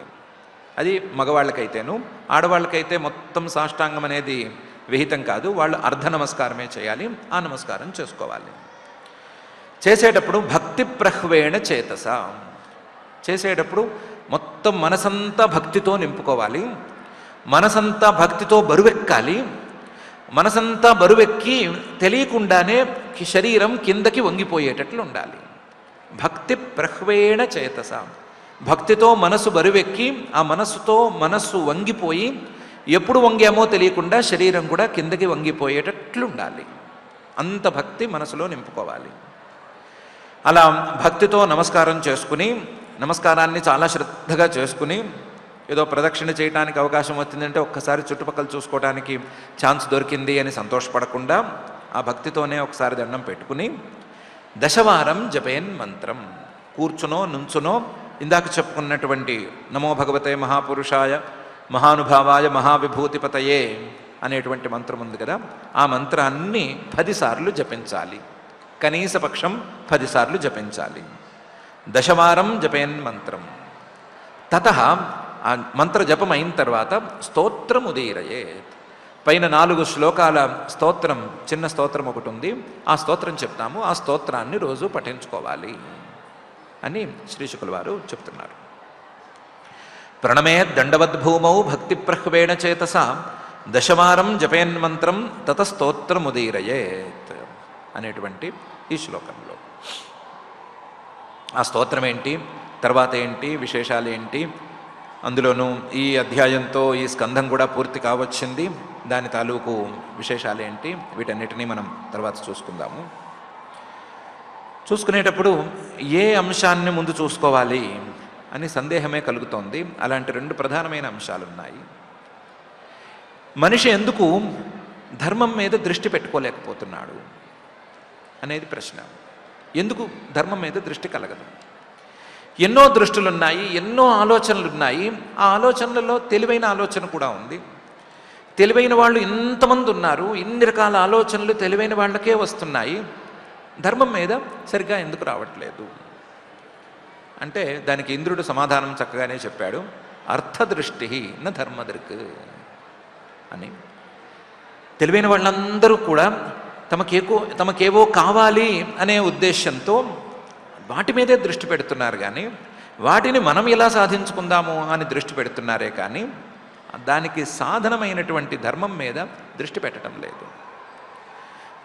అది మగవాళ్ళకైతేను, ఆడవాళ్ళకైతే మొత్తం సాష్టాంగం అనేది విహితం కాదు, వాళ్ళు అర్ధ నమస్కారమే చేయాలి. ఆ నమస్కారం చేసుకోవాలి. చేసేటప్పుడు భక్తి ప్రహ్వేణ చేతస, చేసేటప్పుడు మొత్తం మనసంతా భక్తితో నింపుకోవాలి. మనసంతా భక్తితో బరువెక్కాలి. మనసంతా బరువెక్కి తెలియకుండానే శరీరం కిందకి వంగిపోయేటట్లు ఉండాలి. భక్తి ప్రహ్వేణ చేతస, భక్తితో మనసు బరువెక్కి ఆ మనస్సుతో మనస్సు వంగిపోయి ఎప్పుడు వంగామో తెలియకుండా శరీరం కూడా కిందకి వంగిపోయేటట్లు ఉండాలి. అంత భక్తి మనసులో నింపుకోవాలి. అలా భక్తితో నమస్కారం చేసుకుని, నమస్కారాన్ని చాలా శ్రద్ధగా చేసుకుని, ఏదో ప్రదక్షిణ చేయడానికి అవకాశం వచ్చిందంటే ఒక్కసారి చుట్టుపక్కల చూసుకోవడానికి ఛాన్స్ దొరికింది అని సంతోషపడకుండా ఆ భక్తితోనే ఒకసారి దండం పెట్టుకుని దశవారం జపేన్ మంత్రం, కూర్చునో నుంచునో ఇందాక చెప్పుకున్నటువంటి నమో భగవతే మహాపురుషాయ మహానుభావాయ మహావిభూతిపతయే అనేటువంటి మంత్రం ఉంది కదా, ఆ మంత్రాన్ని 10 సార్లు జపించాలి. కనీస పక్షం 10 సార్లు జపించాలి. దశవారం జపేన్ మంత్రం. తతః ఆ మంత్ర జపం అయిన తర్వాత స్తోత్రముదీరయేత్, పైన 4 శ్లోకాల స్తోత్రం, చిన్న స్తోత్రం ఒకటి ఉంది, ఆ స్తోత్రం చెప్తాము. ఆ స్తోత్రాన్ని రోజు పఠించుకోవాలి అని శ్రీ శుకుల వారు చెప్తున్నారు. ప్రణమే దండవద్భూమౌ భక్తి ప్రహ్వేణ చేతస దశవారం జపేన్మంత్రం తత స్తోత్రముదీరయేత్ అనేటువంటి ఈ శ్లోకంలో ఆ స్తోత్రం ఏంటి, తర్వాత ఏంటి, విశేషాలు ఏంటి, అందులోనూ ఈ అధ్యాయంతో ఈ స్కంధం కూడా పూర్తి కావచ్చింది, దాని తాలూకు విశేషాలు ఏంటి, వీటన్నిటినీ మనం తర్వాత చూసుకుందాము. చూసుకునేటప్పుడు ఏ అంశాన్ని ముందు చూసుకోవాలి అని సందేహమే కలుగుతోంది. అలాంటి 2 ప్రధానమైన అంశాలు ఉన్నాయి. మనిషి ఎందుకు ధర్మం మీద దృష్టి పెట్టుకోలేకపోతున్నాడు అనేది ప్రశ్న. ఎందుకు ధర్మం మీద దృష్టి కలగదు? ఎన్నో దృష్టులున్నాయి, ఎన్నో ఆలోచనలున్నాయి. ఆ ఆలోచనలలో తెలివైన ఆలోచన కూడా ఉంది. తెలివైన వాళ్ళు ఇంతమంది ఉన్నారు, ఇన్ని రకాల ఆలోచనలు తెలివైన వాళ్ళకే వస్తున్నాయి. ధర్మం మీద సరిగ్గా ఎందుకు రావట్లేదు అంటే దానికి ఇంద్రుడు సమాధానం చక్కగానే చెప్పాడు. అర్థదృష్టి న ధర్మదృక్ అని. తెలివైన వాళ్ళందరూ కూడా తమకేవో కావాలి అనే ఉద్దేశంతో వాటి మీదే దృష్టి పెడుతున్నారు, కానీ వాటిని మనం ఎలా సాధించుకుందాము అని దృష్టి పెడుతున్నారే కానీ దానికి సాధనమైనటువంటి ధర్మం మీద దృష్టి పెట్టడం లేదు.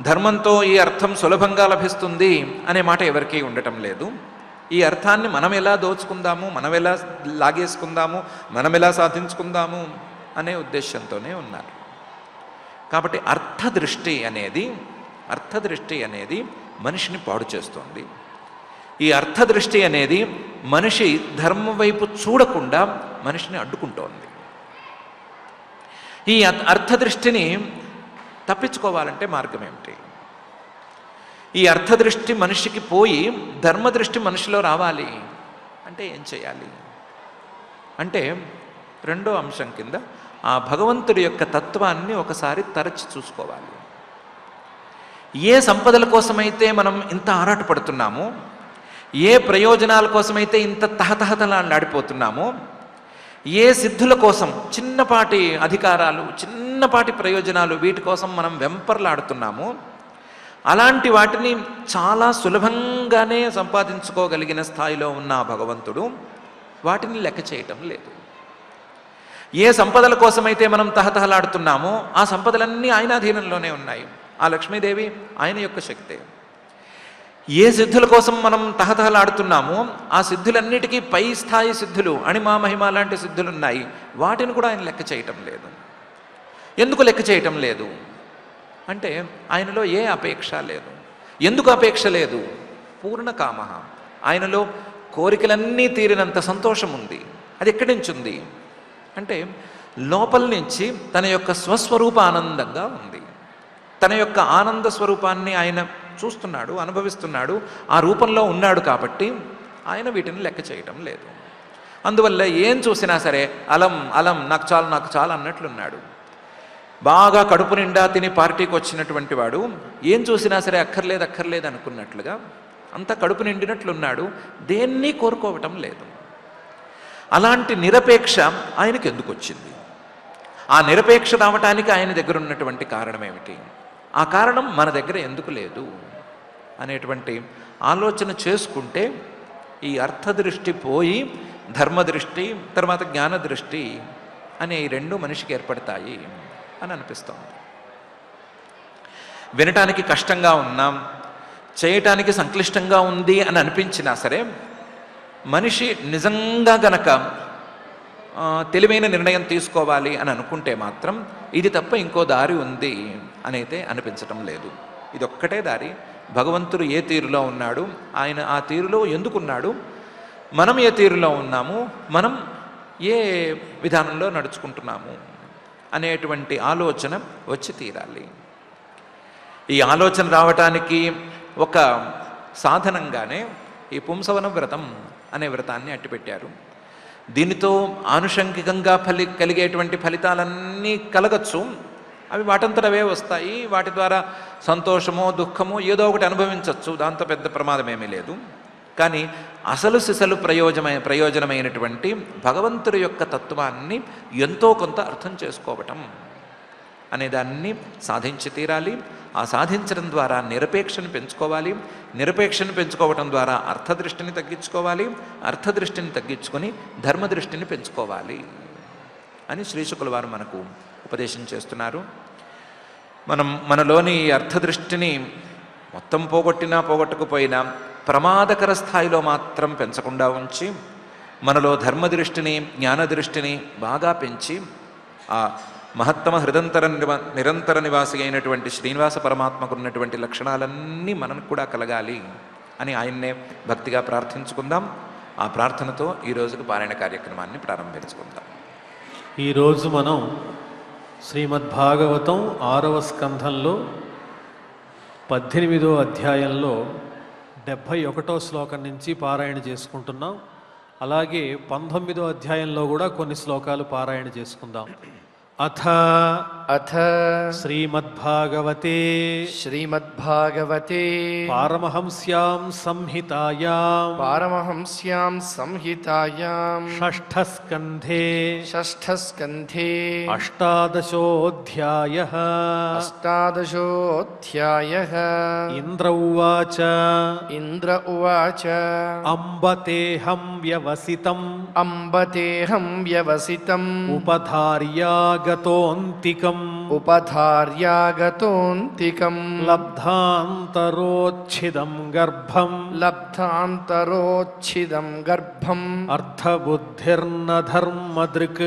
ధర్మంతో ఈ అర్థం సులభంగా లభిస్తుంది అనే మాట ఎవరికీ ఉండటం లేదు. ఈ అర్థాన్ని మనం ఎలా దోచుకుందాము, మనం ఎలా లాగేసుకుందాము, మనం ఎలా సాధించుకుందాము అనే ఉద్దేశంతోనే ఉన్నారు. కాబట్టి అర్థదృష్టి అనేది మనిషిని పాడు చేస్తుంది. ఈ అర్థదృష్టి అనేది మనిషి ధర్మం వైపు చూడకుండా మనిషిని అడ్డుకుంటోంది. ఈ అర్థదృష్టిని తప్పించుకోవాలంటే మార్గం ఏమిటి? ఈ అర్థదృష్టి మనిషికి పోయి ధర్మదృష్టి మనిషిలో రావాలి అంటే ఏం చేయాలి అంటే, 2వ అంశం కింద ఆ భగవంతుడి యొక్క తత్వాన్ని ఒకసారి తరచి చూసుకోవాలి. ఏ సంపదల కోసమైతే మనం ఇంత ఆరాటపడుతున్నామో, ఏ ప్రయోజనాల కోసమైతే ఇంత తహతహతలాడిపోతున్నామో, ఏ సిద్ధుల కోసం, చిన్నపాటి అధికారాలు, చిన్నపాటి ప్రయోజనాలు, వీటి కోసం మనం వెంపర్లాడుతున్నామో, అలాంటి వాటిని చాలా సులభంగానే సంపాదించుకోగలిగిన స్థాయిలో ఉన్న భగవంతుడు వాటిని లెక్క చేయటం లేదు. ఏ సంపదల కోసమైతే మనం తహతహలాడుతున్నామో ఆ సంపదలన్నీ ఆయన అధీనంలోనే ఉన్నాయి. ఆ లక్ష్మీదేవి ఆయన యొక్క శక్తే. ఏ సిద్ధుల కోసం మనం తహతహలాడుతున్నామో ఆ సిద్ధులన్నిటికీ పై స్థాయి సిద్ధులు అణిమా మహిమ లాంటి సిద్ధులు ఉన్నాయి, వాటిని కూడా ఆయన లెక్క చేయటం లేదు. ఎందుకు లెక్క చేయటం లేదు అంటే ఆయనలో ఏ అపేక్ష లేదు. ఎందుకు అపేక్ష లేదు? పూర్ణకామ. ఆయనలో కోరికలన్నీ తీరినంత సంతోషం ఉంది. అది ఎక్కడి నుంచి ఉంది అంటే లోపల నుంచి తన యొక్క స్వస్వరూప ఆనందంగా ఉంది. తన యొక్క ఆనంద స్వరూపాన్ని ఆయన చూస్తున్నాడు, అనుభవిస్తున్నాడు, ఆ రూపంలో ఉన్నాడు. కాబట్టి ఆయన వీటిని లెక్క చేయటం లేదు. అందువల్ల ఏం చూసినా సరే అలం అలం, నాకు చాలు నాకు చాలు అన్నట్లున్నాడు. బాగా కడుపు నిండా తిని పార్టీకి వచ్చినటువంటి వాడు ఏం చూసినా సరే అక్కర్లేదు అక్కర్లేదు అనుకున్నట్లుగా అంతా కడుపు నిండినట్లున్నాడు, దేన్ని కోరుకోవటం లేదు. అలాంటి నిరపేక్ష ఆయనకు ఎందుకు వచ్చింది? ఆ నిరపేక్ష రావటానికి ఆయన దగ్గర ఉన్నటువంటి కారణం ఏమిటి? ఆ కారణం మన దగ్గర ఎందుకు లేదు అనేటువంటి ఆలోచన చేసుకుంటే ఈ అర్థదృష్టి పోయి ధర్మదృష్టి, తర్వాత జ్ఞానదృష్టి అనే ఈ రెండు మనిషికి ఏర్పడతాయి అని అనిపిస్తోంది. వినటానికి కష్టంగా ఉన్నాం, చేయటానికి సంక్లిష్టంగా ఉంది అని అనిపించినా సరే మనిషి నిజంగా గనక తెలివైన నిర్ణయం తీసుకోవాలి అని అనుకుంటే మాత్రం ఇది తప్ప ఇంకో దారి ఉంది అనైతే అనిపించటం లేదు. ఇది ఒక్కటే దారి. భగవంతుడు ఏ తీరులో ఉన్నాడు, ఆయన ఆ తీరులో ఎందుకున్నాడు, మనం ఏ తీరులో ఉన్నాము, మనం ఏ విధానంలో నడుచుకుంటున్నాము అనేటువంటి ఆలోచన వచ్చి తీరాలి. ఈ ఆలోచన రావటానికి ఒక సాధనంగానే ఈ పుంసవన వ్రతం అనే వ్రతాన్ని అట్టిపెట్టారు. దీనితో ఆనుషంగికంగా కలిగేటువంటి ఫలితాలన్నీ కలగచ్చు. అవి వాటంతటవే వస్తాయి. వాటి ద్వారా సంతోషమో దుఃఖమో ఏదో ఒకటి అనుభవించవచ్చు, దాంతో పెద్ద ప్రమాదం ఏమీ లేదు. కానీ అసలు సిసలు ప్రయోజనమైనటువంటి భగవంతుడి యొక్క తత్వాన్ని ఎంతో కొంత అర్థం చేసుకోవటం అనేదాన్ని సాధించి తీరాలి. ఆ సాధించడం ద్వారా నిరపేక్షను పెంచుకోవాలి. నిరపేక్షను పెంచుకోవటం ద్వారా అర్థదృష్టిని తగ్గించుకోవాలి. అర్థదృష్టిని తగ్గించుకొని ధర్మదృష్టిని పెంచుకోవాలి అని శ్రీశుకుల వారు మనకు ఉపదేశం చేస్తున్నారు. మనలోని అర్థదృష్టిని మొత్తం పోగొట్టకపోయినా ప్రమాదకర స్థాయిలో మాత్రం పెంచకుండా ఉంచి మనలో ధర్మదృష్టిని జ్ఞానదృష్టిని బాగా పెంచి ఆ మహత్తమ నిరంతర నివాసి అయినటువంటి శ్రీనివాస పరమాత్మకు ఉన్నటువంటి లక్షణాలన్నీ మనకు కూడా కలగాలి అని ఆయన్నే భక్తిగా ప్రార్థించుకుందాం. ఆ ప్రార్థనతో ఈ రోజుకు పారాయణ కార్యక్రమాన్ని ప్రారంభించుకుందాం. ఈరోజు మనం శ్రీమద్భాగవతం 6వ స్కంధంలో 18వ అధ్యాయంలో 71వ శ్లోకం నుంచి పారాయణ చేసుకుంటున్నాం. అలాగే 19వ అధ్యాయంలో కూడా కొన్ని శ్లోకాలు పారాయణ చేసుకుందాం. అథ శ్రీమద్భాగవతే పారమహంస్యాం సంహితాయాం షష్ఠస్కంధే అష్టాదశోऽధ్యాయః ఇంద్ర ఉవాచ అంబతేహం వ్యవసితం ఉపధార్యాగతోऽంతికం లబ్ధాంతరోచ్ఛిదం గర్భం అర్థబుద్ధిర్న ధర్మదృక్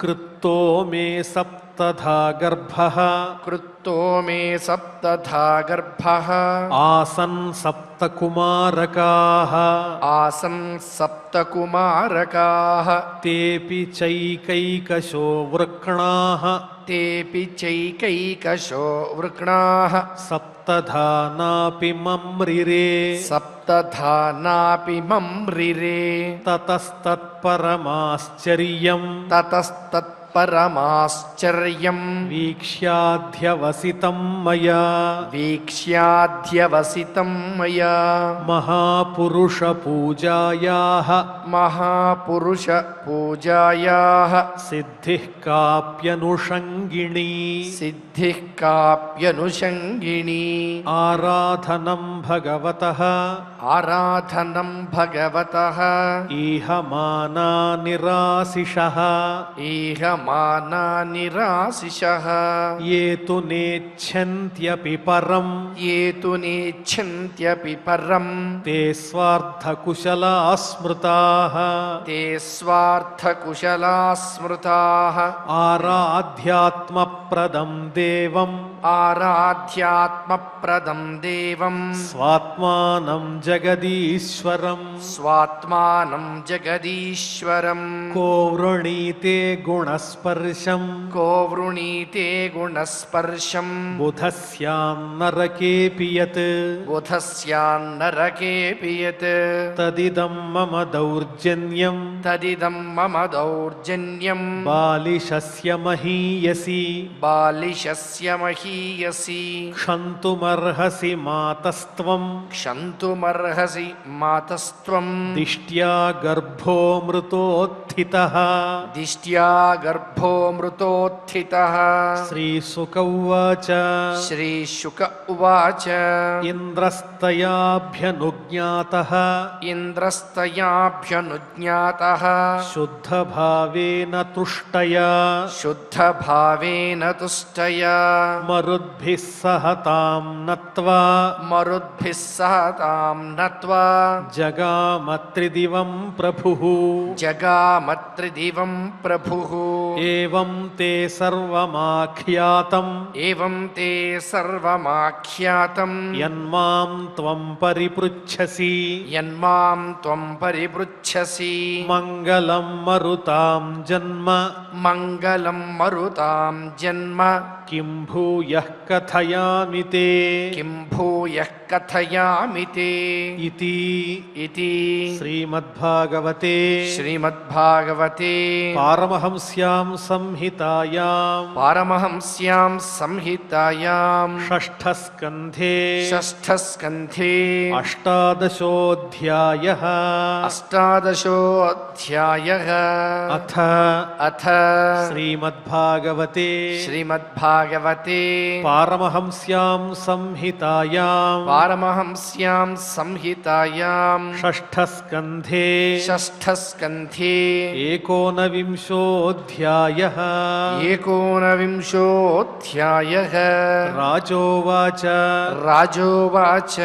కృత్తో మే సప్తధా గర్భః ఆసన్ సప్తకుమారకాః తేపి చైకైకశో వృక్ణాః సప్తధా నాపి మమ్రిరే తతస్తత్పరమాశ్చర్యం వీక్ష్యాధ్యవసితం మయా మహాపురుష పూజాయాః సిద్ధిః కాప్యనుషంగిణీ ఆరాధనం భగవతః ఆరాధనం భగవతః ఈహ మానా నిరాశిషః ఈహ మానా నిరాశిషః ఏ తు నేచ్ఛన్త్యపి పరం ఏ తు నేచ్ఛన్త్యపి పరం తే స్వార్థకుశలా స్మృతాః తే స్వార్థకుశలా స్మృతాః ఆరాధ్యాత్మప్రదం దేవం ఆరాధ్యాత్మప్రదం దేవం స్వాత్మానం జగదీశ్వరం స్వాత్మానం జగదీశ్వరం కో వృణీతే గుణస్పర్శం కో వృణీతే గుణస్పర్శం బుధస్యాన్నరకేపి యత్ బుధస్యాన్నరకేపి యత్ తదిదం మమ దౌర్జన్యం తదిదం మమ దౌర్జన్యం బాలిశస్య మహీయసి బాలిశస్య మహీయసి క్షంతుమర్హసి మాతస్త్వం క్షంతుమర్హసి మాతస్త్వం దిష్ట్యా గర్భో మృతోత్థితః దిష్ట్యా గర్భో మృతోత్థితః శ్రీశుక ఉవాచ శ్రీశుక ఉవాచ ఇంద్రస్తయాభ్యనుజ్ఞాతః ఇంద్రస్తయాభ్యనుజ్ఞాతః శుద్ధభావేన తుష్టయా శుద్ధభావేన తుష్టయా మరుద్భిः సహ తాం నత్వా మరుద్భిः సహ తాం నత్వా జగామత్రిదివం ప్రభుః జగామత్రిదివం ప్రభుః ఏవం తే సర్వమాఖ్యాతం ఏవం తే సర్వమాఖ్యాతం యన్మాం త్వం పరిపృచ్ఛసి యన్మాం త్వం పరిపృచ్ఛసి మంగళం మరుతాం జన్మ మంగళం మరుతాం జన్మ కిం భూయః కథయామి తే కిం భూయః కథయామి తే ఇతి ఇతి శ్రీమద్భాగవతే శ్రీమద్భాగవతే పారమహంస్యాం సంహితాయాం పారమహంస్యాం సంహితాయాం షష్ఠస్కంధే షష్ఠస్కంధే అష్టాదశోऽధ్యాయः అష్టాదశోऽధ్యాయः అథ అథ శ్రీమద్భాగవతే శ్రీమద్భాగవతే పారమహంస్యాం సంహితాయాం పారమహంస్యాం సంహితాయాం షష్ఠస్కంధే షష్ఠస్కంధే ఏకోనవింశోऽధ్యాయः ఏకోనవింశోऽధ్యాయः రాజోవాచ రాజోవాచ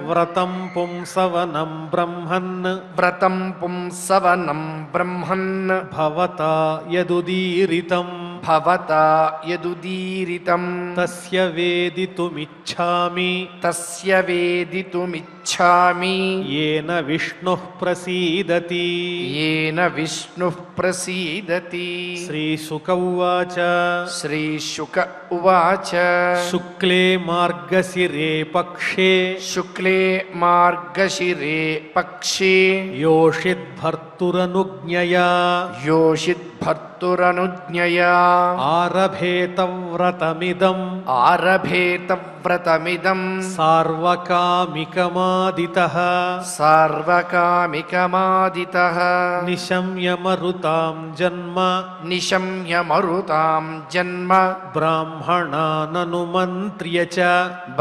వ్రతం పుంసవనం బ్రహ్మన్ వ్రతం పుంసవనం బ్రహ్మన్ భవతా యదుదీరితం భవతా యదుదీరితం తస్య వేదితుమిచ్ఛామి తస్య వేదితుమిచ్ఛామి येन विष्णुः प्रसीदति येन विष्णुः प्रसीदति श्रीशुक उवाच श्रीशुक उवाच शुक्ले मार्गशिरे पक्षे शुक्ले मार्गशिरे पक्षे योषिद्भर्तुरनुज्ञया योषिद्भर्तुरनुज्ञया आरभेत व्रतमिदम् आरभेत व्रतमिदं सार्वकामिकमादितः सार्वकामिकमादितः निशम्य मरुतां जन्म निशम्य मरुतां जन्म ब्राह्मणाननुमन्त्र्य च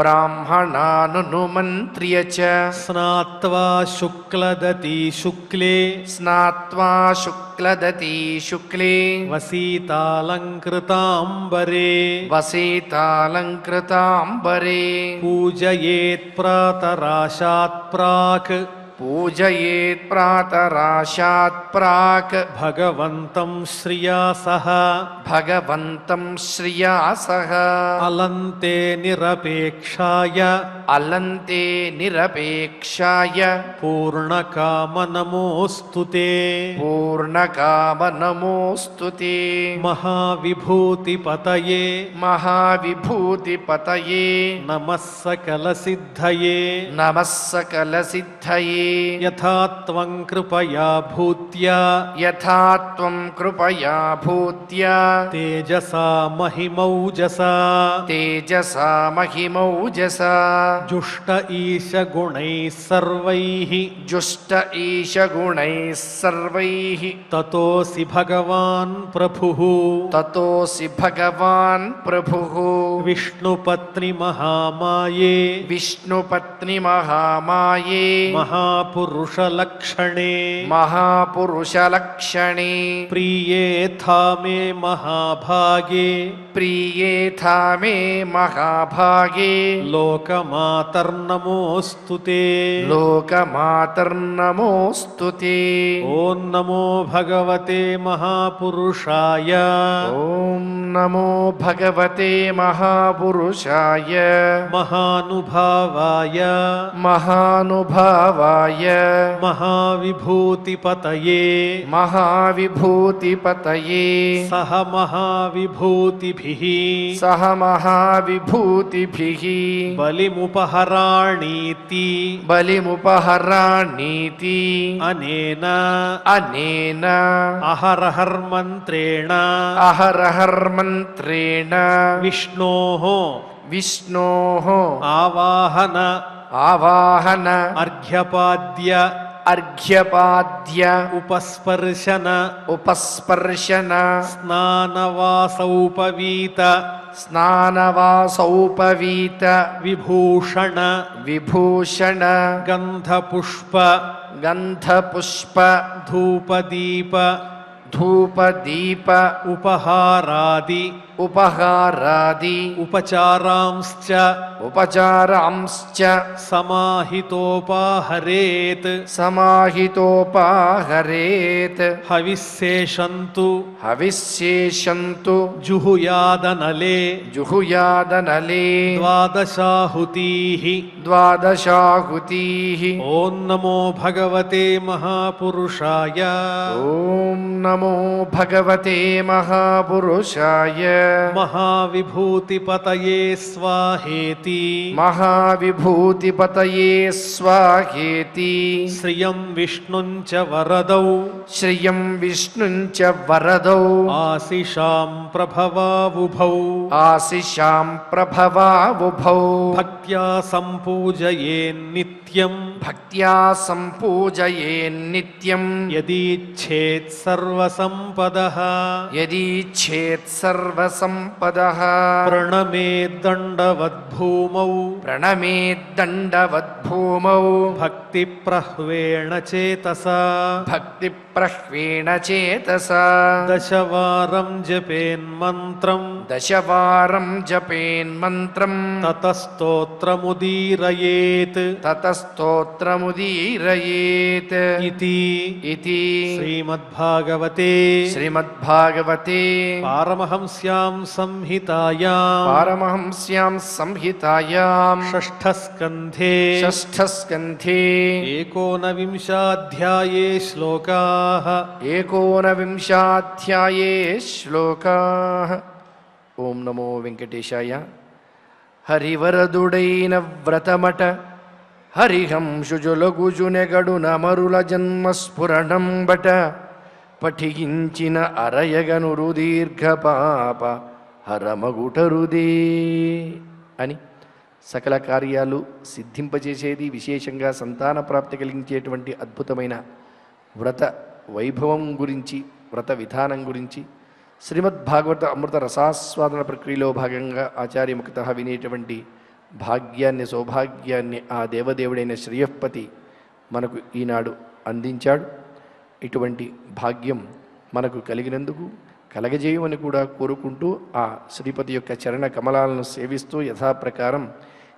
ब्राह्मणानुमन्त्र्य च स्नात्वा शुक्लदति शुक्ले स्नात्वा शुक्लदति शुक्ले वसीतालङ्कृताम्बरे वसीतालङ्कृताम्बरे पूजयेत् प्रातराशात् प्राक् पूजयेत् प्रातराशात् प्राक् भगवन्तं श्रियासः भगवन्तं श्रियासः अलन्ते निरपेक्षाय अलन्ते निरपेक्षाय पूर्णकामनमोऽस्तु ते पूर्णकामनमोऽस्तु ते महाविभूतिपतये महाविभूतिपतये नमः सकलसिद्धये नमः सकलसिद्धये यथा त्वं कृपया भूत्या यथा त्वं कृपया भूत्या तेजसा महिमौजसा तेजसा महिमौजसा जुष्ट ईश गुणैः सर्वैः जुष्ट ईशगुणैः सर्वैः ततोऽसि भगवान् प्रभुः ततोऽसि भगवान् प्रभुः विष्णुपत्नि महामाये विष्णुपत्नि महामाये महापुरुषलक्षणे महापुरुषलक्षणे प्रियेथा मे महाभागे प्रियेथा मे महाभागे लोकमातर्नमोऽस्तु ते लोकमातर्नमोऽस्तु ते ॐ नमो भगवते महापुरुषाय ॐ नमो भगवते महापुरुषाय महानुभावाय महानुभावाय महाविभूतिपतये महाविभूतिपतये सह महाविभूतिभिः सह महाविभूतिभिः बलिमुपहराणीति बलिमुपहराणीति अनेन अनेन अहरहर्मन्त्रेण अहरहर्मन्त्रेण विष्णोः विष्णोः आवाहन आवाहन अर्घ्यपाद्य अर्घ्यपाद्य उपस्पर्शन उपस्पर्शन स्नानवासौपवीत स्नानवासौपवीत विभूषण विभूषण गन्धपुष्प गन्धपुष्प धूपदीप धूपदीप उपहारादि उपहारादि उपचारांश्च उपचारांश्च समाहितोपाहरेत् समाहितोपाहरेत् हविस्सेषन्तु हविस्येषन्तु जुहुयादनले जुहुयादनले द्वादशाहुतीः द्वादशाहुतीः ॐ नमो भगवते महापुरुषाय ॐ नमो भगवते महापुरुषाय महाविभूतिपतये स्वाहेति महाविभूतिपतये स्वाहेति श्रियं विष्णुञ्च वरदौ श्रियं विष्णुञ्च वरदौ आशिषां प्रभवावुभौ आशिषां प्रभवावुभौ भक्त्या सम्पूजयेन्नित्यं भक्त्या सम्पूजयेन्नित्यं यदीच्छेत् सर्वसम्पदः यदीच्छेत् सर्वसम्पदः प्रणमेद्दण्डवद्भूमौ प्रणमेद्दण्डवद्भूमौ भक्तिप्रह्वेण चेतसा भक्तिप्रह्वेण चेतसा दशवारं जपेन्मन्त्रं दशवारं जपेन्मन्त्रं ततस्तोत्रमुदीरयेत् ततस्तोत्रमुदीरयेत् इति श्रीमद्भागवते श्रीमद्भागवते पारमहंस्यां संहितायां पारमहंस्यां संहितायां षष्ठस्कन्धे षष्ठस्कन्धे एकोनविंशाध्याये श्लोकाः एकोनविंशाध्याये श्लोकाः ओं नमो वेंकटेशाय हरिवरदुडैन व्रतमट हरिहंशुजुलगुजुनेगडु नमरुल जन्मस्फुरणं बट పఠించిన అరయగనురు దీర్ఘపాప హరమగుటరుదే అని సకల కార్యాలు సిద్ధింపజేసేది, విశేషంగా సంతాన ప్రాప్తి కలిగించేటువంటి అద్భుతమైన వ్రత వైభవం గురించి, వ్రత విధానం గురించి శ్రీమద్భాగవత అమృత రసాస్వాదన ప్రక్రియలో భాగంగా ఆచార్యముఖత వినేటువంటి భాగ్యాన్ని, సౌభాగ్యాన్ని ఆ దేవదేవుడైన శ్రీయపతి మనకు ఈనాడు అందించాడు. ఇటువంటి భాగ్యం మనకు కలిగినందుకు కలగజేయమని కూడా కోరుకుంటూ ఆ శ్రీపతి యొక్క చరణ కమలాలను సేవిస్తూ యథాప్రకారం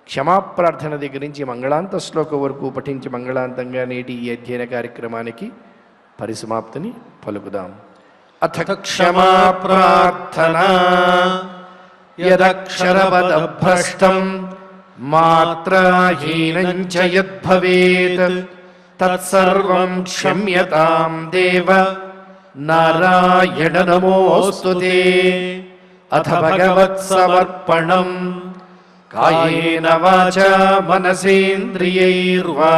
క్షమాప్రార్థన దగ్గర నుంచి మంగళాంత శ్లోకం వరకు పఠించి మంగళాంతంగా నేటి ఈ అధ్యయన కార్యక్రమానికి పరిసమాప్తిని పలుకుదాం. అథ క్షమా ప్రార్థనా యదక్షరపదభ్రష్టం మాత్రాహీనం చ యద్భవేత్ తత్సర్వం క్షమ్యతాం దేవ నారాయణ నమోస్తుతే. అథ భగవత్సమర్పణం కాయేన వాచా మనసేంద్రియైర్వా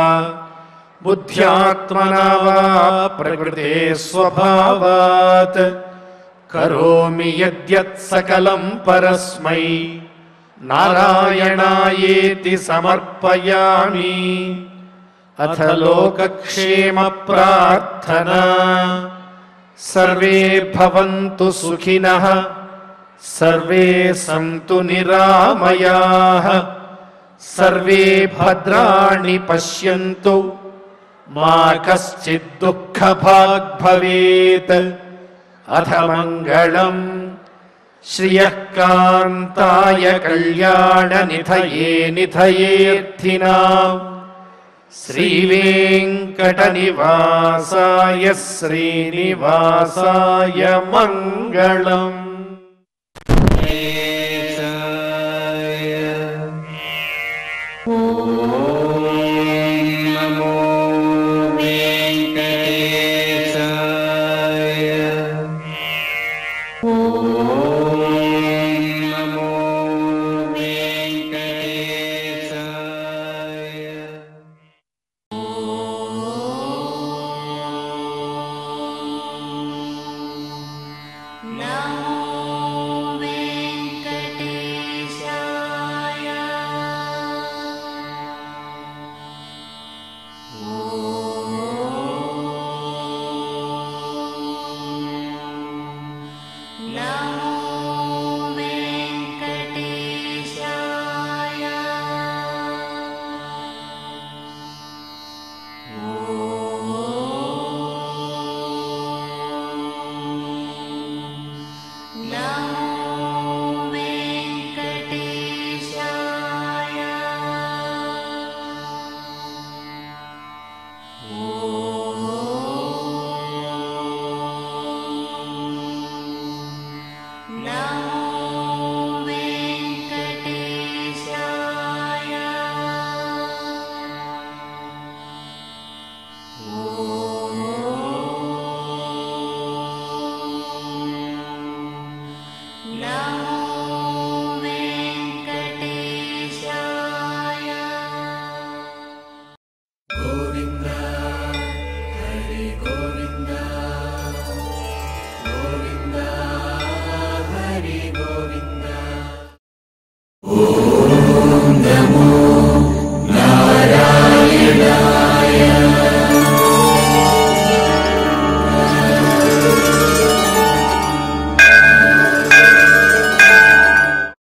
బుద్ధ్యాత్మనా వా ప్రకృతే స్వభావాత్ కరోమి యద్యత్ సకలం పరస్మై నారాయణాయేతి సమర్పయామి. అథ లోకక్షేమ ప్రార్థనా. సర్వే భవంతు సుఖినః, సర్వే సంతు నిరామయాః, సర్వే భద్రాణి పశ్యంతు, మా కశ్చిద్ దుఃఖభాగ్ భవేత్. అథ మంగళం శ్రియః కాంతాయ కళ్యాణ నిధయే నిధయేర్థినాం. శ్రీవేంకటనివాసాయ శ్రీనివాసాయ మంగళం.